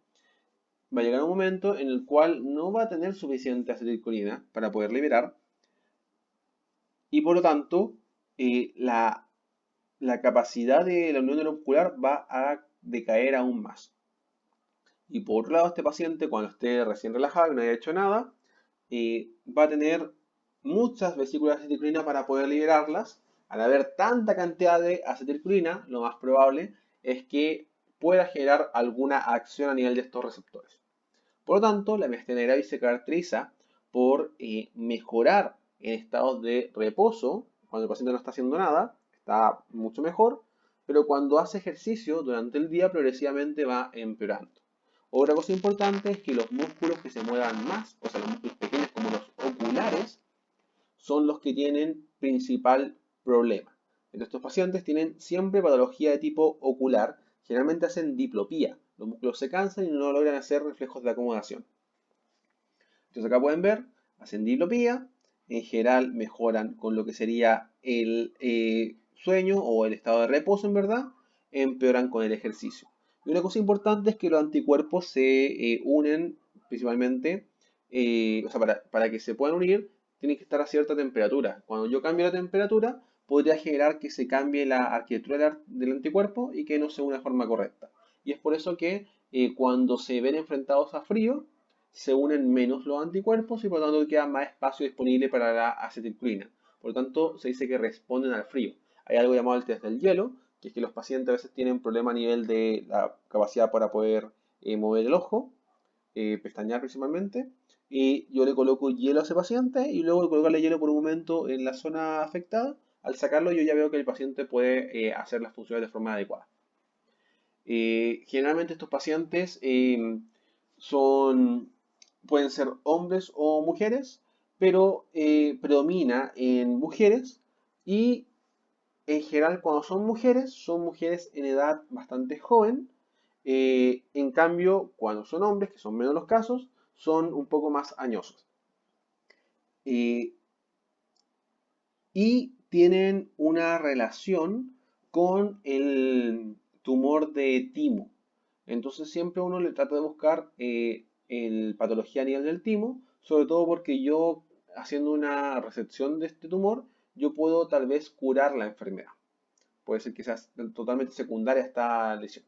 va a llegar un momento en el cual no va a tener suficiente acetilcolina para poder liberar y por lo tanto la capacidad de la unión neuromuscular va a decaer aún más. Y por otro lado, este paciente, cuando esté recién relajado y no haya hecho nada, va a tener muchas vesículas de acetilcolina para poder liberarlas. Al haber tanta cantidad de acetilcolina, lo más probable es que pueda generar alguna acción a nivel de estos receptores. Por lo tanto, la miastenia gravis se caracteriza por mejorar en estados de reposo, cuando el paciente no está haciendo nada, está mucho mejor, pero cuando hace ejercicio durante el día progresivamente va empeorando. Otra cosa importante es que los músculos que se muevan más, o sea, los músculos pequeños como los oculares, son los que tienen principal problema. Entonces, estos pacientes tienen siempre patología de tipo ocular, generalmente hacen diplopía. Los músculos se cansan y no logran hacer reflejos de acomodación. Entonces acá pueden ver, hacen diplopía, en general mejoran con lo que sería el sueño o el estado de reposo en verdad, empeoran con el ejercicio. Y una cosa importante es que los anticuerpos se unen principalmente, o sea, para que se puedan unir, tienen que estar a cierta temperatura. Cuando yo cambio la temperatura, podría generar que se cambie la arquitectura del anticuerpo y que no se una de forma correcta. Y es por eso que cuando se ven enfrentados a frío, se unen menos los anticuerpos y por lo tanto queda más espacio disponible para la acetilcolina. Por lo tanto, se dice que responden al frío. Hay algo llamado el test del hielo, que es que los pacientes a veces tienen problema a nivel de la capacidad para poder mover el ojo, pestañear principalmente, y yo le coloco hielo a ese paciente y luego de colocarle hielo por un momento en la zona afectada, al sacarlo yo ya veo que el paciente puede hacer las funciones de forma adecuada. Generalmente estos pacientes pueden ser hombres o mujeres, pero predomina en mujeres y en general cuando son mujeres en edad bastante joven. En cambio, cuando son hombres, que son menos los casos, son un poco más añosos. Y tienen una relación con el tumor de timo. Entonces siempre uno le trata de buscar el patología a nivel del timo, sobre todo porque yo, haciendo una resección de este tumor, yo puedo tal vez curar la enfermedad. Puede ser que sea totalmente secundaria esta lesión.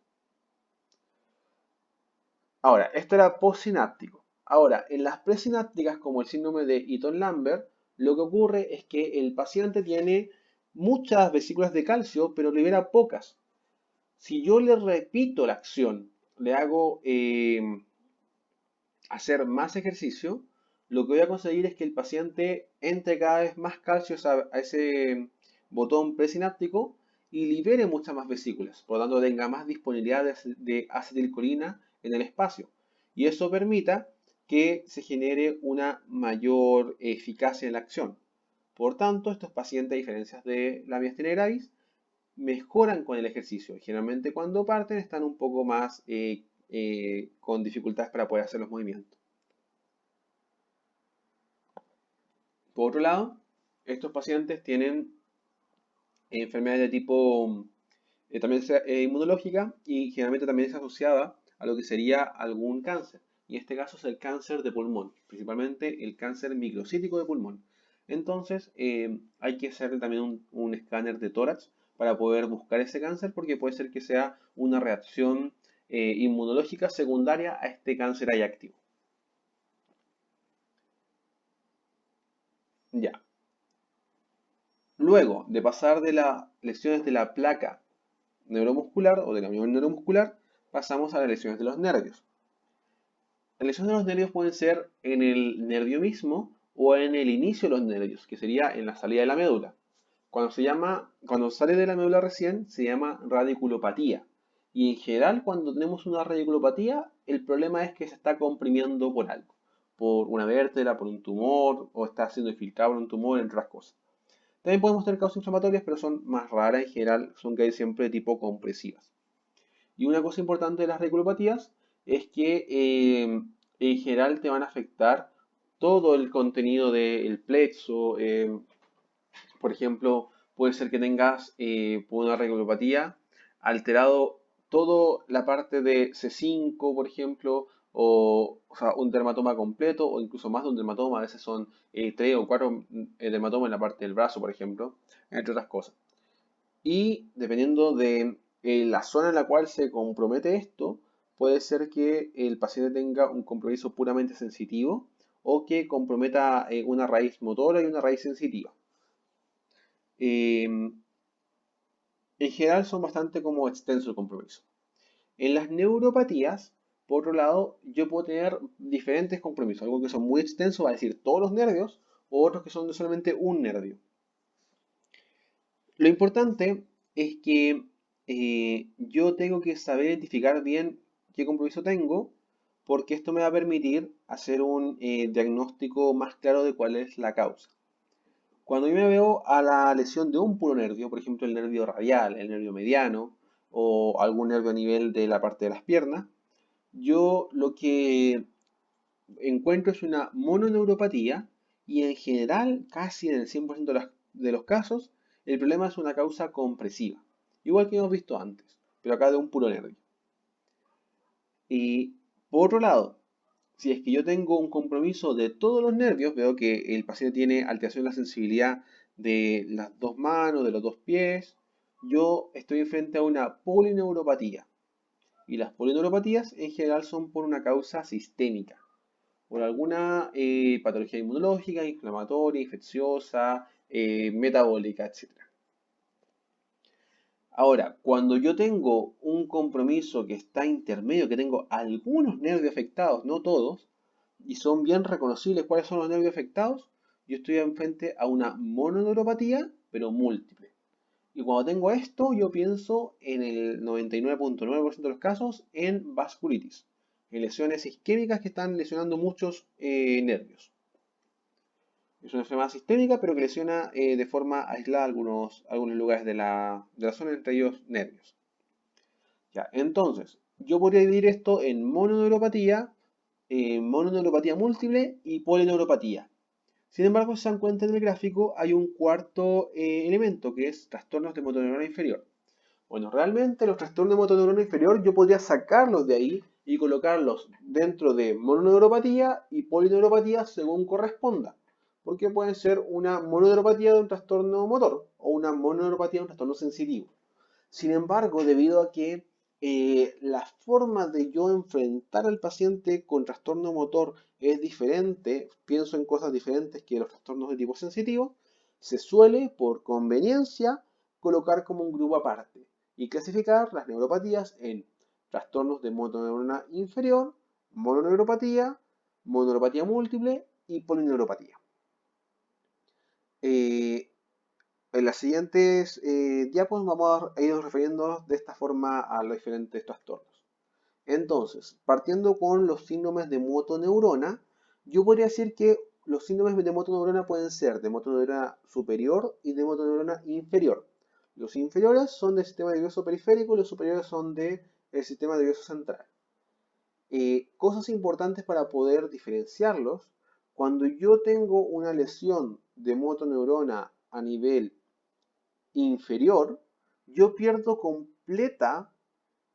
Ahora, esto era postsináptico. Ahora, en las presinápticas, como el síndrome de Eaton-Lambert, lo que ocurre es que el paciente tiene muchas vesículas de calcio, pero libera pocas. Si yo le repito la acción, le hago hacer más ejercicio, lo que voy a conseguir es que el paciente entre cada vez más calcio a ese botón presináptico y libere muchas más vesículas, por lo tanto tenga más disponibilidad de acetilcolina en el espacio. Y eso permita que se genere una mayor eficacia en la acción. Por tanto, estos pacientes, a diferencia de la miastenia gravis, mejoran con el ejercicio. Generalmente cuando parten están un poco más con dificultades para poder hacer los movimientos. Por otro lado, estos pacientes tienen enfermedades de tipo también inmunológica y generalmente también es asociada a lo que sería algún cáncer. Y en este caso es el cáncer de pulmón, principalmente el cáncer microcítico de pulmón. Entonces hay que hacerle también un escáner de tórax para poder buscar ese cáncer porque puede ser que sea una reacción inmunológica secundaria a este cáncer ahí activo. Ya. Luego de pasar de las lesiones de la placa neuromuscular o de la unión neuromuscular, pasamos a las lesiones de los nervios. Las lesiones de los nervios pueden ser en el nervio mismo o en el inicio de los nervios, que sería en la salida de la médula. Cuando sale de la médula recién, se llama radiculopatía. Y en general, cuando tenemos una radiculopatía, el problema es que se está comprimiendo por algo. Por una vértebra, por un tumor, o está siendo infiltrado por un tumor, entre otras cosas. También podemos tener causas inflamatorias, pero son más raras. En general, son casi siempre de tipo compresivas. Y una cosa importante de las radiculopatías es que en general te van a afectar todo el contenido del plexo. Por ejemplo, puede ser que tengas por una radiculopatía alterado toda la parte de C5, por ejemplo, o sea, un dermatoma completo, o incluso más de un dermatoma. A veces son 3 o 4 dermatomas en la parte del brazo, por ejemplo, entre otras cosas. Y dependiendo de la zona en la cual se compromete esto, puede ser que el paciente tenga un compromiso puramente sensitivo o que comprometa una raíz motora y una raíz sensitiva. En general son bastante como extenso el compromiso. En las neuropatías, por otro lado, yo puedo tener diferentes compromisos. Algo que son muy extensos, va a decir todos los nervios, o otros que son de solamente un nervio. Lo importante es que yo tengo que saber identificar bien qué compromiso tengo, porque esto me va a permitir hacer un diagnóstico más claro de cuál es la causa. Cuando yo me veo a la lesión de un puro nervio, por ejemplo el nervio radial, el nervio mediano o algún nervio a nivel de la parte de las piernas, yo lo que encuentro es una mononeuropatía y en general, casi en el 100% de los casos, el problema es una causa compresiva, igual que hemos visto antes, pero acá de un puro nervio. Y por otro lado, si es que yo tengo un compromiso de todos los nervios, veo que el paciente tiene alteración de la sensibilidad de las dos manos, de los dos pies, yo estoy frente a una polineuropatía. Y las polineuropatías en general son por una causa sistémica, por alguna patología inmunológica, inflamatoria, infecciosa, metabólica, etc. Ahora, cuando yo tengo un compromiso que está intermedio, que tengo algunos nervios afectados, no todos, y son bien reconocibles cuáles son los nervios afectados, yo estoy enfrente a una mononeuropatía, pero múltiple. Y cuando tengo esto, yo pienso en el 99.9% de los casos en vasculitis, en lesiones isquémicas que están lesionando muchos nervios. Es una enfermedad sistémica, pero que lesiona de forma aislada algunos lugares de la zona, entre ellos nervios. Ya, entonces, yo podría dividir esto en mononeuropatía, mononeuropatía múltiple y polineuropatía. Sin embargo, si se dan cuenta en el gráfico, hay un cuarto elemento que es trastornos de motoneurona inferior. Bueno, realmente los trastornos de motoneurona inferior yo podría sacarlos de ahí y colocarlos dentro de mononeuropatía y polineuropatía según corresponda. Porque pueden ser una mononeuropatía de un trastorno motor o una mononeuropatía de un trastorno sensitivo. Sin embargo, debido a que la forma de yo enfrentar al paciente con trastorno motor es diferente, pienso en cosas diferentes que los trastornos de tipo sensitivo, se suele, por conveniencia, colocar como un grupo aparte y clasificar las neuropatías en trastornos de motoneurona inferior, mononeuropatía, mononeuropatía múltiple y polineuropatía. Eh, en las siguientes diapos vamos a irnos refiriendo de esta forma a los diferentes trastornos. Entonces, partiendo con los síndromes de motoneurona, yo podría decir que los síndromes de motoneurona pueden ser de motoneurona superior y de motoneurona inferior. Los inferiores son del sistema nervioso periférico y los superiores son del sistema nervioso central. Cosas importantes para poder diferenciarlos: cuando yo tengo una lesión de motoneurona a nivel inferior, yo pierdo completa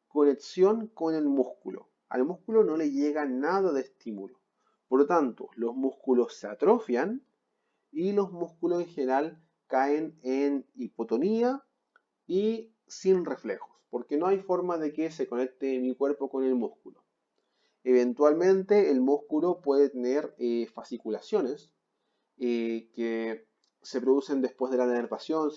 conexión con el músculo. Al músculo no le llega nada de estímulo. Por lo tanto, los músculos se atrofian y los músculos en general caen en hipotonía y sin reflejos, porque no hay forma de que se conecte mi cuerpo con el músculo. Eventualmente el músculo puede tener fasciculaciones que se producen después de la nervación,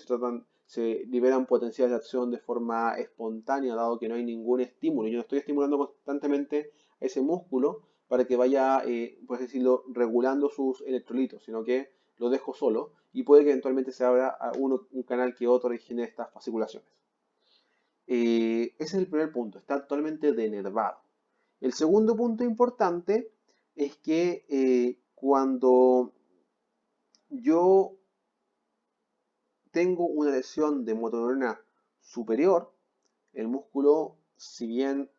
se liberan potenciales de acción de forma espontánea, dado que no hay ningún estímulo. Yo no estoy estimulando constantemente a ese músculo para que vaya, por decirlo, regulando sus electrolitos, sino que lo dejo solo y puede que eventualmente se abra un canal que otro y genere estas fasciculaciones. Ese es el primer punto, está totalmente denervado. El segundo punto importante es que cuando yo tengo una lesión de motoneurona superior, el músculo, si bien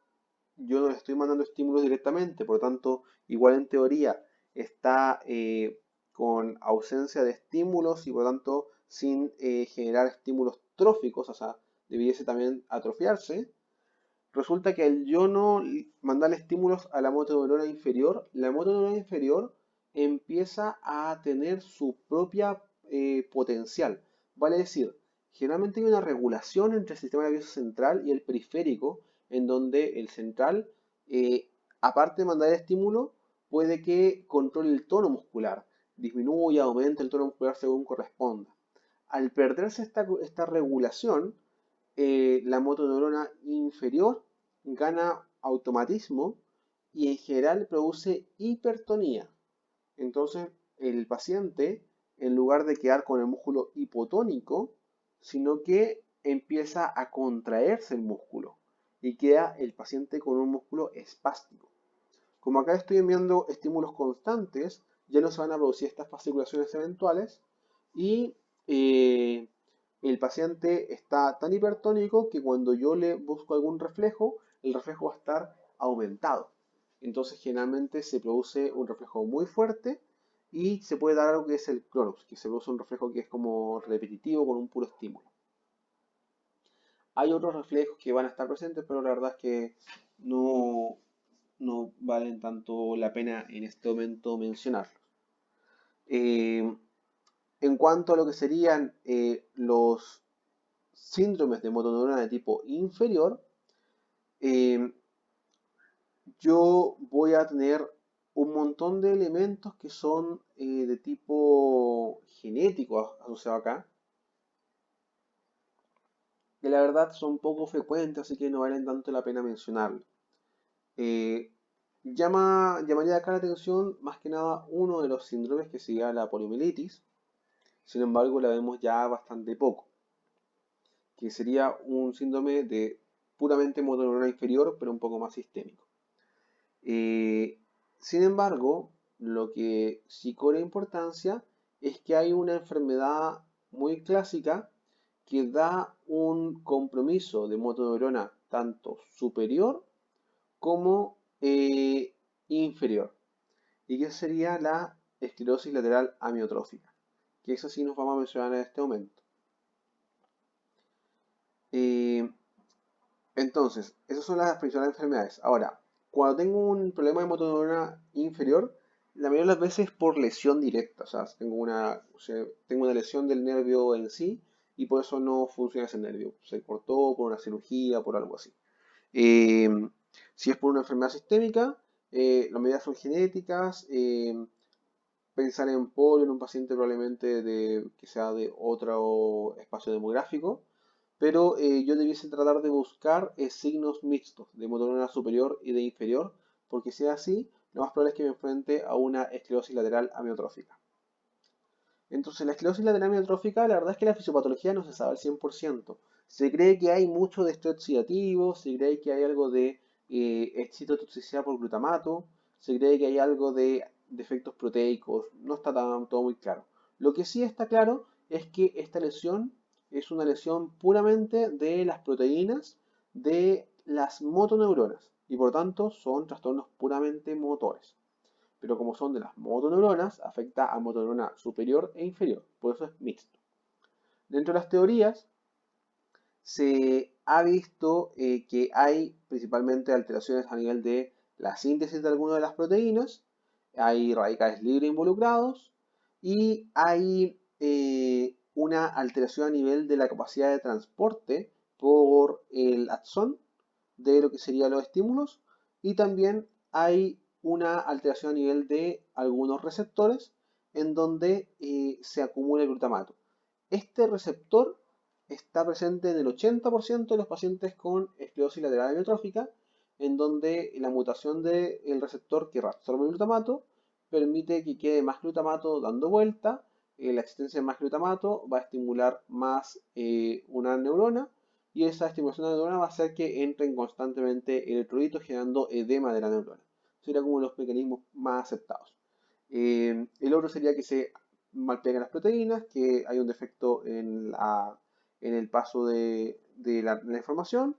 yo no le estoy mandando estímulos directamente, por lo tanto, igual en teoría está con ausencia de estímulos y por lo tanto sin generar estímulos tróficos, o sea, debiese también atrofiarse. Resulta que al yo no mandarle estímulos a la motoneurona inferior empieza a tener su propia potencial. Vale decir, generalmente hay una regulación entre el sistema nervioso central y el periférico, en donde el central, aparte de mandar estímulo, puede que controle el tono muscular, disminuya, aumente el tono muscular según corresponda. Al perderse esta regulación, la motoneurona inferior gana automatismo y en general produce hipertonía. Entonces el paciente, en lugar de quedar con el músculo hipotónico, sino que empieza a contraerse el músculo y queda el paciente con un músculo espástico. Como acá estoy enviando estímulos constantes, ya no se van a producir estas fasciculaciones eventuales y el paciente está tan hipertónico que cuando yo le busco algún reflejo, el reflejo va a estar aumentado. Entonces generalmente se produce un reflejo muy fuerte y se puede dar algo que es el clonus, que se produce un reflejo que es como repetitivo con un puro estímulo. Hay otros reflejos que van a estar presentes, pero la verdad es que no, no valen tanto la pena en este momento mencionarlos. En cuanto a lo que serían los síndromes de motoneurona de tipo inferior, eh, yo voy a tener un montón de elementos que son de tipo genético asociado acá, que la verdad son poco frecuentes, así que no valen tanto la pena mencionarlo. Eh, llamaría acá la atención más que nada uno de los síndromes que sería la poliomielitis. Sin embargo, la vemos ya bastante poco, que sería un síndrome de puramente motoneurona inferior, pero un poco más sistémico. Sin embargo, lo que sí cobra importancia es que hay una enfermedad muy clásica que da un compromiso de motoneurona tanto superior como inferior, y que sería la esclerosis lateral amiotrófica, que eso sí nos vamos a mencionar en este momento. Eh, entonces, esas son las principales enfermedades. Ahora, cuando tengo un problema de motoneurona inferior, la mayoría de las veces es por lesión directa. O sea, tengo una lesión del nervio en sí y por eso no funciona ese nervio. Se cortó por una cirugía, por algo así. Eh, si es por una enfermedad sistémica, las medidas son genéticas. Pensar en polio en un paciente probablemente que sea de otro espacio demográfico, pero yo debiese tratar de buscar signos mixtos de motoneuronal superior y de inferior, porque si es así, lo más probable es que me enfrente a una esclerosis lateral amiotrófica. Entonces, la esclerosis lateral amiotrófica, la verdad es que la fisiopatología no se sabe al 100%. Se cree que hay mucho de estrés oxidativo, se cree que hay algo de excitotoxicidad por glutamato, se cree que hay algo de defectos proteicos, no está todo muy claro. Lo que sí está claro es que esta lesión es una lesión puramente de las proteínas de las motoneuronas y por tanto son trastornos puramente motores. Pero como son de las motoneuronas, afecta a motoneurona superior e inferior, por eso es mixto. Dentro de las teorías, se ha visto que hay principalmente alteraciones a nivel de la síntesis de algunas de las proteínas, hay radicales libres involucrados y hay una alteración a nivel de la capacidad de transporte por el axón de lo que serían los estímulos y también hay una alteración a nivel de algunos receptores en donde se acumula el glutamato. Este receptor está presente en el 80% de los pacientes con esclerosis lateral amiotrófica, en donde la mutación del receptor que absorbe el glutamato permite que quede más glutamato dando vuelta. La existencia de más glutamato va a estimular más una neurona y esa estimulación de la neurona va a hacer que entren constantemente electrolitos generando edema de la neurona. Sería como los mecanismos más aceptados. El otro sería que se malpegan las proteínas, que hay un defecto en el paso de la información.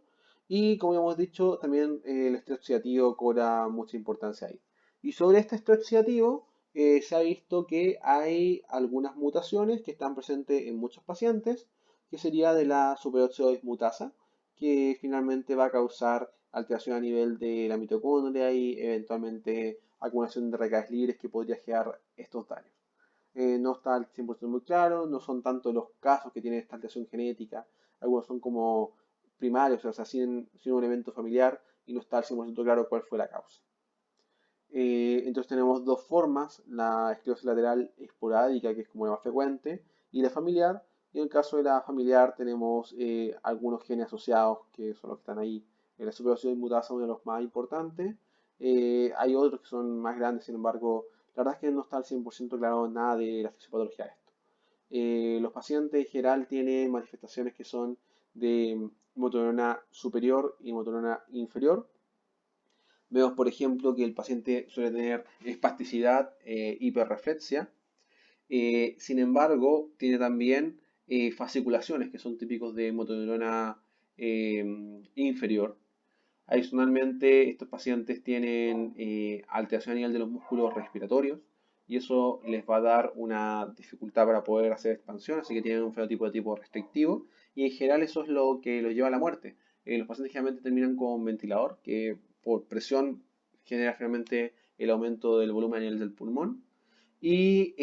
Y como ya hemos dicho, también el estrés oxidativo cobra mucha importancia ahí. Y sobre este estrés oxidativo, se ha visto que hay algunas mutaciones que están presentes en muchos pacientes, que sería de la superóxido dismutasa, que finalmente va a causar alteración a nivel de la mitocondria y eventualmente acumulación de radicales libres que podría generar estos daños. No está al 100% muy claro, no son tanto los casos que tienen esta alteración genética, algunos son como primarios, o sea, sin un evento familiar y no está al 100% claro cuál fue la causa. Entonces tenemos dos formas, la esclerosis lateral esporádica, que es como la más frecuente, y la familiar. Y en el caso de la familiar tenemos algunos genes asociados que son los que están ahí. La superóxido dismutasa es uno de los más importantes. Hay otros que son más grandes, sin embargo, la verdad es que no está al 100% claro nada de la fisiopatología de esto. Los pacientes en general tienen manifestaciones que son de motoneurona superior y motoneurona inferior. Vemos, por ejemplo, que el paciente suele tener espasticidad, hiperreflexia. Sin embargo, tiene también fasciculaciones que son típicos de motoneurona inferior. Adicionalmente, estos pacientes tienen alteración a nivel de los músculos respiratorios y eso les va a dar una dificultad para poder hacer expansión, así que tienen un fenotipo de tipo restrictivo y en general eso es lo que los lleva a la muerte. Los pacientes generalmente terminan con ventilador, que por presión genera finalmente el aumento del volumen a nivel del pulmón y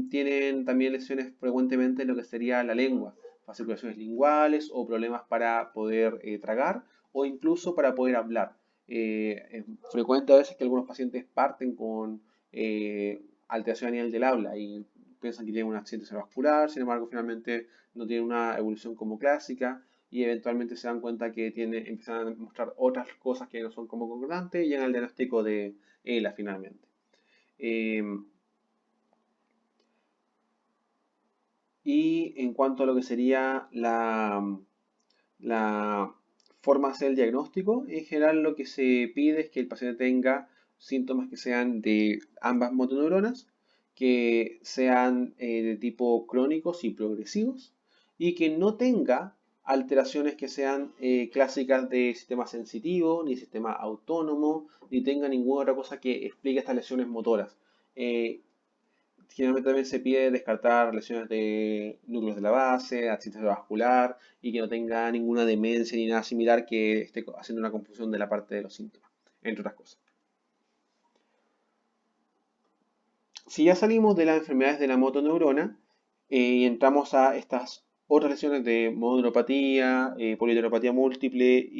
tienen también lesiones frecuentemente en lo que sería la lengua, fasciculaciones linguales o problemas para poder tragar o incluso para poder hablar. Es frecuente a veces que algunos pacientes parten con alteración a nivel del habla y piensan que tienen un accidente cerebrovascular, sin embargo finalmente no tienen una evolución como clásica y eventualmente se dan cuenta que empiezan a mostrar otras cosas que no son como concordantes y llegan al diagnóstico de ELA finalmente. Y en cuanto a lo que sería la forma de hacer el diagnóstico, en general lo que se pide es que el paciente tenga síntomas que sean de ambas motoneuronas, que sean de tipo crónicos y progresivos, y que no tenga alteraciones que sean clásicas de sistema sensitivo, ni sistema autónomo, ni tenga ninguna otra cosa que explique estas lesiones motoras. Generalmente también se pide descartar lesiones de núcleos de la base, accidente vascular y que no tenga ninguna demencia ni nada similar que esté haciendo una confusión de la parte de los síntomas, entre otras cosas. Si ya salimos de las enfermedades de la motoneurona y entramos a estas otras lesiones de mononeuropatía, polineuropatía múltiple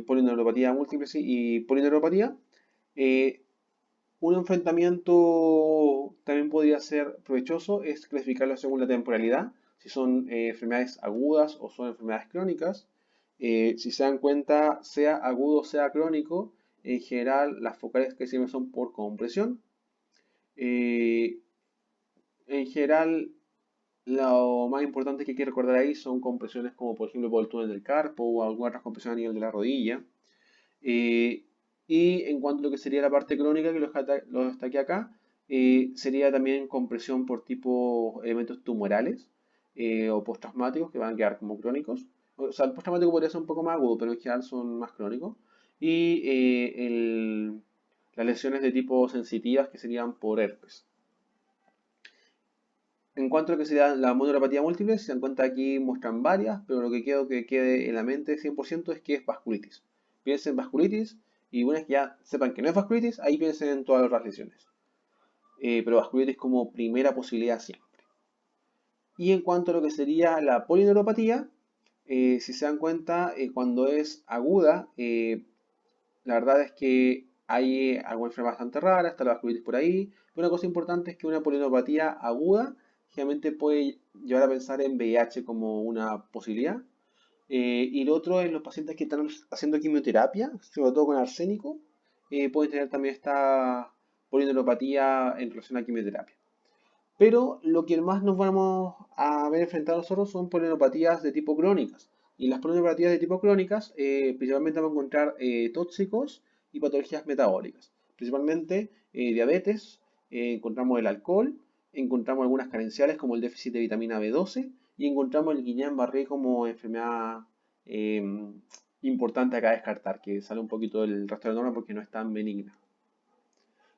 polineuropatía múltiple sí, y polineuropatía, eh, un enfrentamiento también podría ser provechoso es clasificarlo según la temporalidad, si son enfermedades agudas o son enfermedades crónicas. Si se dan cuenta, sea agudo o sea crónico, en general las focales que sirven son por compresión. Eh, en general, lo más importante que hay que recordar ahí son compresiones como por ejemplo por el túnel del carpo o algunas otras compresiones a nivel de la rodilla. Eh, y en cuanto a lo que sería la parte crónica, que lo destaqué acá, sería también compresión por tipo elementos tumorales o postraumáticos que van a quedar como crónicos. O sea, el postraumático podría ser un poco más agudo, pero en general son más crónicos. Y las lesiones de tipo sensitivas que serían por herpes. En cuanto a lo que sería la mononeuropatía múltiple, si se dan cuenta aquí muestran varias, pero lo que quiero que quede en la mente 100% es que es vasculitis. Piensen en vasculitis y una vez que ya sepan que no es vasculitis, ahí piensen en todas las otras lesiones. Pero vasculitis como primera posibilidad siempre. Y en cuanto a lo que sería la polineuropatía, si se dan cuenta, cuando es aguda, la verdad es que hay alguna enfermedad bastante rara, está la vasculitis por ahí, pero una cosa importante es que una polineuropatía aguda generalmente puede llevar a pensar en VIH como una posibilidad. Y lo otro es los pacientes que están haciendo quimioterapia, sobre todo con arsénico, pueden tener también esta polineuropatía en relación a quimioterapia. Pero lo que más nos vamos a ver enfrentados nosotros son polineuropatías de tipo crónicas. Y las polineuropatías de tipo crónicas principalmente vamos a encontrar tóxicos y patologías metabólicas. Principalmente diabetes, encontramos el alcohol, encontramos algunas carenciales como el déficit de vitamina B12 y encontramos el Guillain-Barré como enfermedad eh, importante acá a descartar, que sale un poquito del resto de la norma porque no es tan benigna.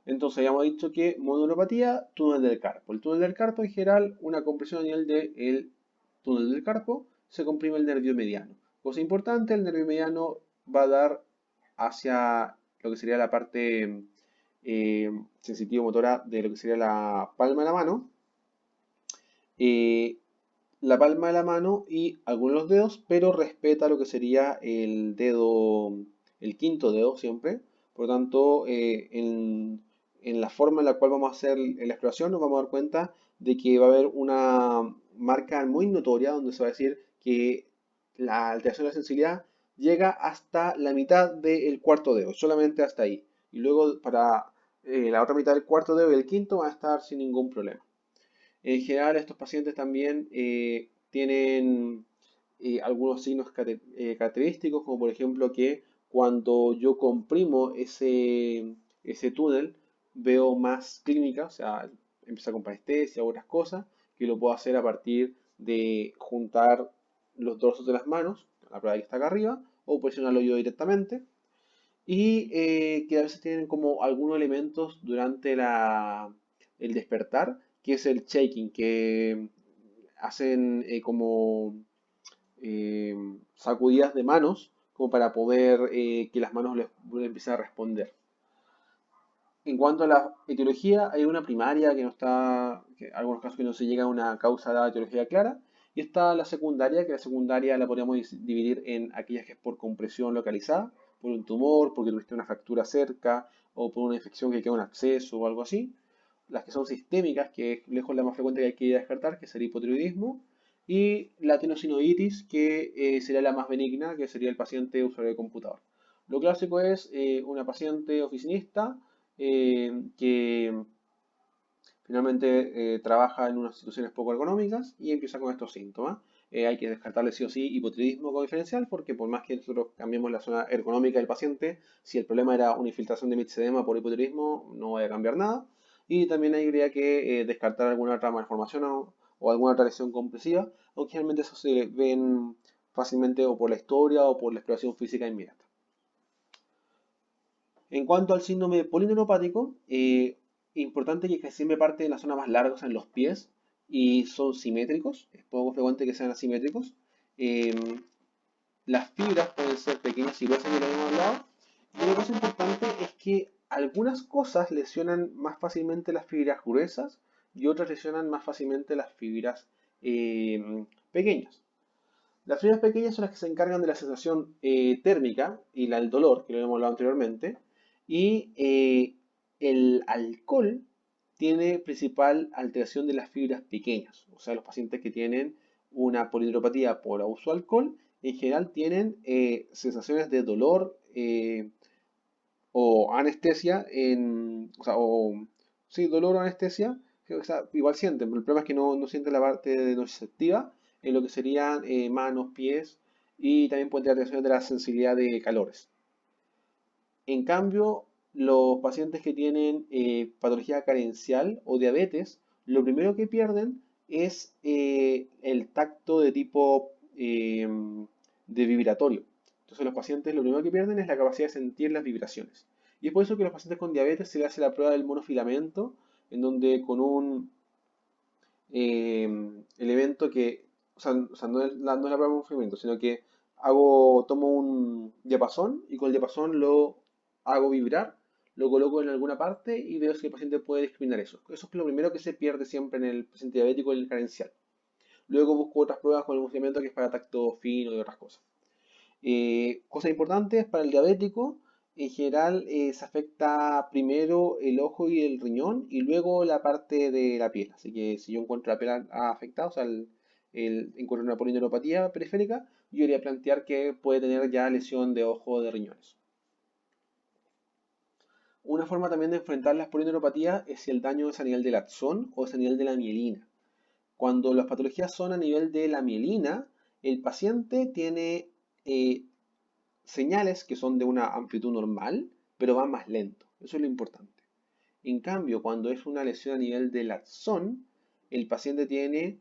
Entonces, ya hemos dicho que mononeuropatía, túnel del carpo. El túnel del carpo, en general, una compresión a nivel del túnel del carpo, se comprime el nervio mediano. Cosa importante, el nervio mediano va a dar hacia lo que sería la parte sensitivo-motora de lo que sería la palma de la mano. Eh, la palma de la mano y algunos de los dedos, pero respeta lo que sería el dedo, el quinto dedo siempre. Por lo tanto, en la forma en la cual vamos a hacer la exploración, nos vamos a dar cuenta de que va a haber una marca muy notoria donde se va a decir que la alteración de la sensibilidad llega hasta la mitad del cuarto dedo, solamente hasta ahí. Y luego para la otra mitad del cuarto dedo y el quinto van a estar sin ningún problema. En general, estos pacientes también tienen algunos signos característicos, como por ejemplo que cuando yo comprimo ese túnel, veo más clínica, o sea, empieza con parestesia u otras cosas, que lo puedo hacer a partir de juntar los dorsos de las manos, la prueba que está acá arriba, o presionarlo yo directamente, y que a veces tienen como algunos elementos durante el despertar, que es el shaking, que hacen como eh, sacudidas de manos, como para poder que las manos les empiecen a responder. En cuanto a la etiología, hay una primaria que no está, que en algunos casos que no se llega a una causa de la etiología clara, y está la secundaria, que la secundaria la podríamos dividir en aquellas que es por compresión localizada, por un tumor, porque tuviste una fractura cerca, o por una infección que queda un absceso o algo así. Las que son sistémicas, que es lejos la más frecuente que hay que descartar, que sería hipotiroidismo, y la tenosinoiditis, que sería la más benigna, que sería el paciente usuario de computador. Lo clásico es una paciente oficinista que finalmente trabaja en unas situaciones poco ergonómicas y empieza con estos síntomas. Hay que descartarle sí o sí hipotiroidismo como diferencial porque por más que nosotros cambiemos la zona ergonómica del paciente, si el problema era una infiltración de mixedema por hipotiroidismo, no va a cambiar nada. Y también habría que descartar alguna otra malformación o alguna otra lesión compresiva, aunque generalmente eso se ven fácilmente o por la historia o por la exploración física inmediata. En cuanto al síndrome polineuropático, importante que siempre parte de la zona más larga, o sea, en los pies, y son simétricos, es poco frecuente que sean asimétricos. Eh, las fibras pueden ser pequeñas y gruesas, ya lo hemos hablado. Y una cosa importante es que algunas cosas lesionan más fácilmente las fibras gruesas y otras lesionan más fácilmente las fibras pequeñas. Las fibras pequeñas son las que se encargan de la sensación térmica y el dolor, que lo hemos hablado anteriormente. Y el alcohol tiene principal alteración de las fibras pequeñas. O sea, los pacientes que tienen una polidropatía por abuso de alcohol, en general tienen sensaciones de dolor o anestesia, o sea, sí, dolor o anestesia, o sea, igual sienten, pero el problema es que no sienten la parte nociceptiva en lo que serían manos, pies, y también pueden tener alteraciones de la sensibilidad de calores. En cambio, los pacientes que tienen patología carencial o diabetes, lo primero que pierden es el tacto de tipo de vibratorio. Entonces los pacientes lo primero que pierden es la capacidad de sentir las vibraciones. Y es por eso que a los pacientes con diabetes se les hace la prueba del monofilamento, en donde con un elemento que, o sea, no es la prueba de monofilamento, sino que tomo un diapasón y con el diapasón lo hago vibrar, lo coloco en alguna parte y veo si el paciente puede discriminar eso. Eso es lo primero que se pierde siempre en el paciente diabético y el carencial. Luego busco otras pruebas con el monofilamento que es para tacto fino y otras cosas. Cosas importantes para el diabético, en general se afecta primero el ojo y el riñón y luego la parte de la piel. Así que si yo encuentro la piel afectada, o sea, encuentro una polineuropatía periférica, yo iría a plantear que puede tener ya lesión de ojo o de riñones. Una forma también de enfrentar las polineuropatías es si el daño es a nivel del axón o es a nivel de la mielina. Cuando las patologías son a nivel de la mielina, el paciente tiene señales que son de una amplitud normal, pero van más lento. Eso es lo importante. En cambio, cuando es una lesión a nivel del axón, el paciente tiene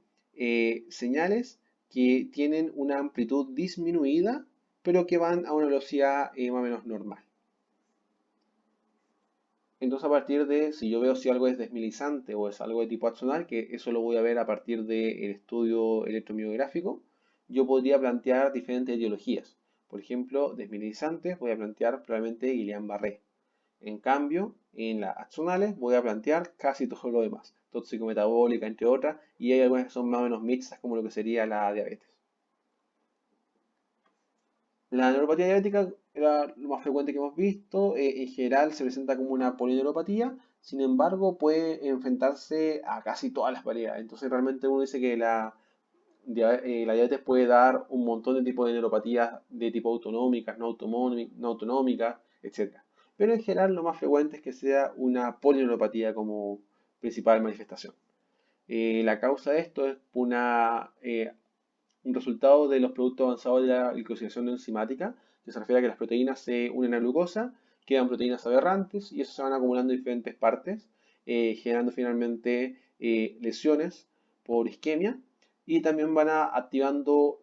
señales que tienen una amplitud disminuida, pero que van a una velocidad más o menos normal. Entonces, a partir de si yo veo si algo es desmilizante o es algo de tipo axonal, que eso lo voy a ver a partir del estudio electromiográfico, yo podría plantear diferentes etiologías. Por ejemplo, desmilizantes voy a plantear probablemente Guillain-Barré. En cambio, en las axonales voy a plantear casi todo lo demás, tóxico-metabólica, entre otras, y hay algunas que son más o menos mixtas, como lo que sería la diabetes. La neuropatía diabética era lo más frecuente que hemos visto. En general se presenta como una polineuropatía, sin embargo puede enfrentarse a casi todas las variedades. Entonces realmente uno dice que la diabetes puede dar un montón de tipos de neuropatías de tipo autonómicas, no autonómicas, etc. Pero en general lo más frecuente es que sea una polineuropatía como principal manifestación. La causa de esto es un resultado de los productos avanzados de la glicosilación enzimática, que se refiere a que las proteínas se unen a glucosa, quedan proteínas aberrantes y eso se van acumulando en diferentes partes, generando finalmente lesiones por isquemia y también van activando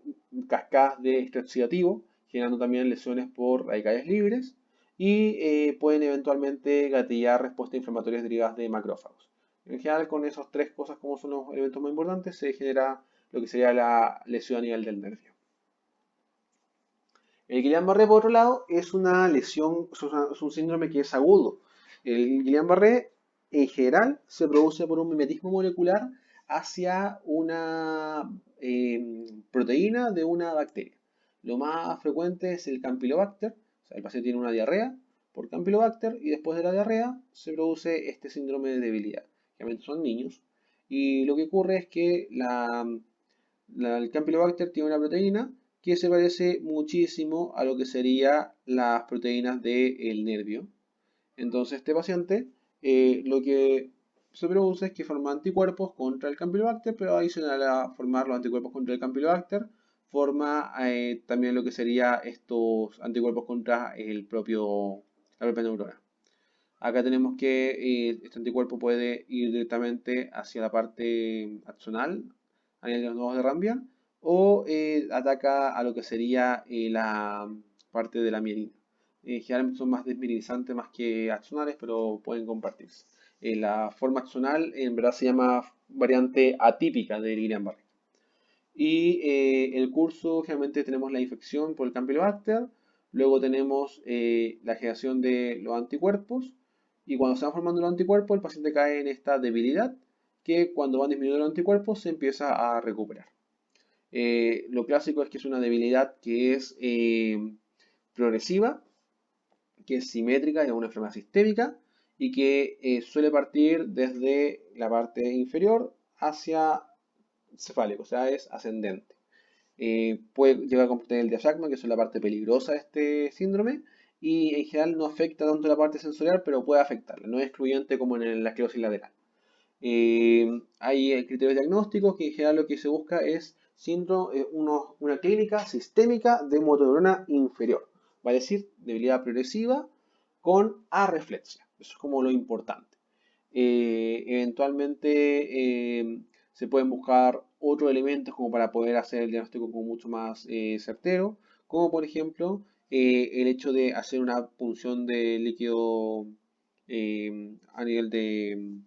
cascadas de estrés oxidativo, generando también lesiones por radicales libres y pueden eventualmente gatillar respuestas inflamatorias derivadas de macrófagos. En general, con esas tres cosas como son los elementos más importantes, se genera lo que sería la lesión a nivel del nervio. El Guillain-Barré, por otro lado, es una lesión, es un síndrome que es agudo. El Guillain-Barré, en general, se produce por un mimetismo molecular hacia una proteína de una bacteria. Lo más frecuente es el Campylobacter, o sea, el paciente tiene una diarrea por Campylobacter y después de la diarrea se produce este síndrome de debilidad. Generalmente son niños. Y lo que ocurre es que el Campylobacter tiene una proteína que se parece muchísimo a lo que serían las proteínas del nervio. Entonces este paciente lo que se produce es que forma anticuerpos contra el Campylobacter, pero adicional a formar los anticuerpos contra el Campylobacter, forma también lo que serían estos anticuerpos contra la propia neurona. Acá tenemos que este anticuerpo puede ir directamente hacia la parte axonal, a nivel de los nodos de Ranvier, o ataca a lo que sería la parte de la mielina. Generalmente son más desmielinizantes más que axonales, pero pueden compartirse. La forma axonal en verdad se llama variante atípica de Guillain-Barré. Y el curso, generalmente tenemos la infección por el Campylobacter, luego tenemos la generación de los anticuerpos, y cuando se van formando los anticuerpos, el paciente cae en esta debilidad, que cuando van disminuyendo los anticuerpos se empieza a recuperar. Lo clásico es que es una debilidad que es progresiva, que es simétrica, es una enfermedad sistémica y que suele partir desde la parte inferior hacia cefálico, o sea, es ascendente. Puede llegar a comprometer el diafragma, que es la parte peligrosa de este síndrome, y en general no afecta tanto la parte sensorial, pero puede afectarla, no es excluyente como en la esclerosis lateral. Hay criterios diagnósticos que en general lo que se busca es síndrome, una clínica sistémica de motoneurona inferior, va a decir debilidad progresiva con arreflexia, eso es como lo importante. Eventualmente se pueden buscar otros elementos como para poder hacer el diagnóstico como mucho más certero, como por ejemplo el hecho de hacer una punción de líquido a nivel de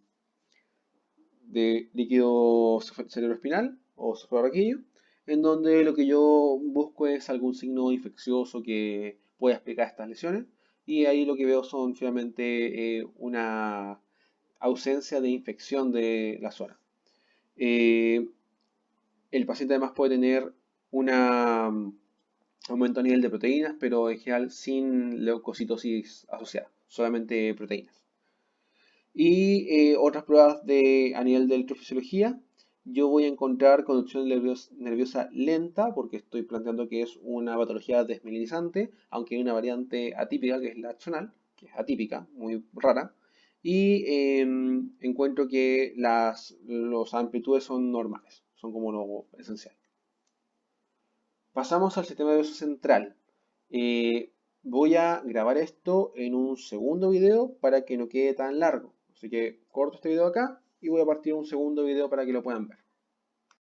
líquido cerebroespinal o suprarraquídeo, en donde lo que yo busco es algún signo infeccioso que pueda explicar estas lesiones, y ahí lo que veo son finalmente una ausencia de infección de la zona. El paciente además puede tener un aumento a nivel de proteínas, pero en general sin leucocitosis asociada, solamente proteínas. Y otras pruebas a nivel de electrofisiología, yo voy a encontrar conducción nerviosa lenta, porque estoy planteando que es una patología desmielizante, aunque hay una variante atípica que es la axonal, que es atípica, muy rara. Y encuentro que las amplitudes son normales, son como lo esencial. Pasamos al sistema nervioso central. Voy a grabar esto en un segundo video para que no quede tan largo. Así que corto este video acá y voy a partir un segundo video para que lo puedan ver.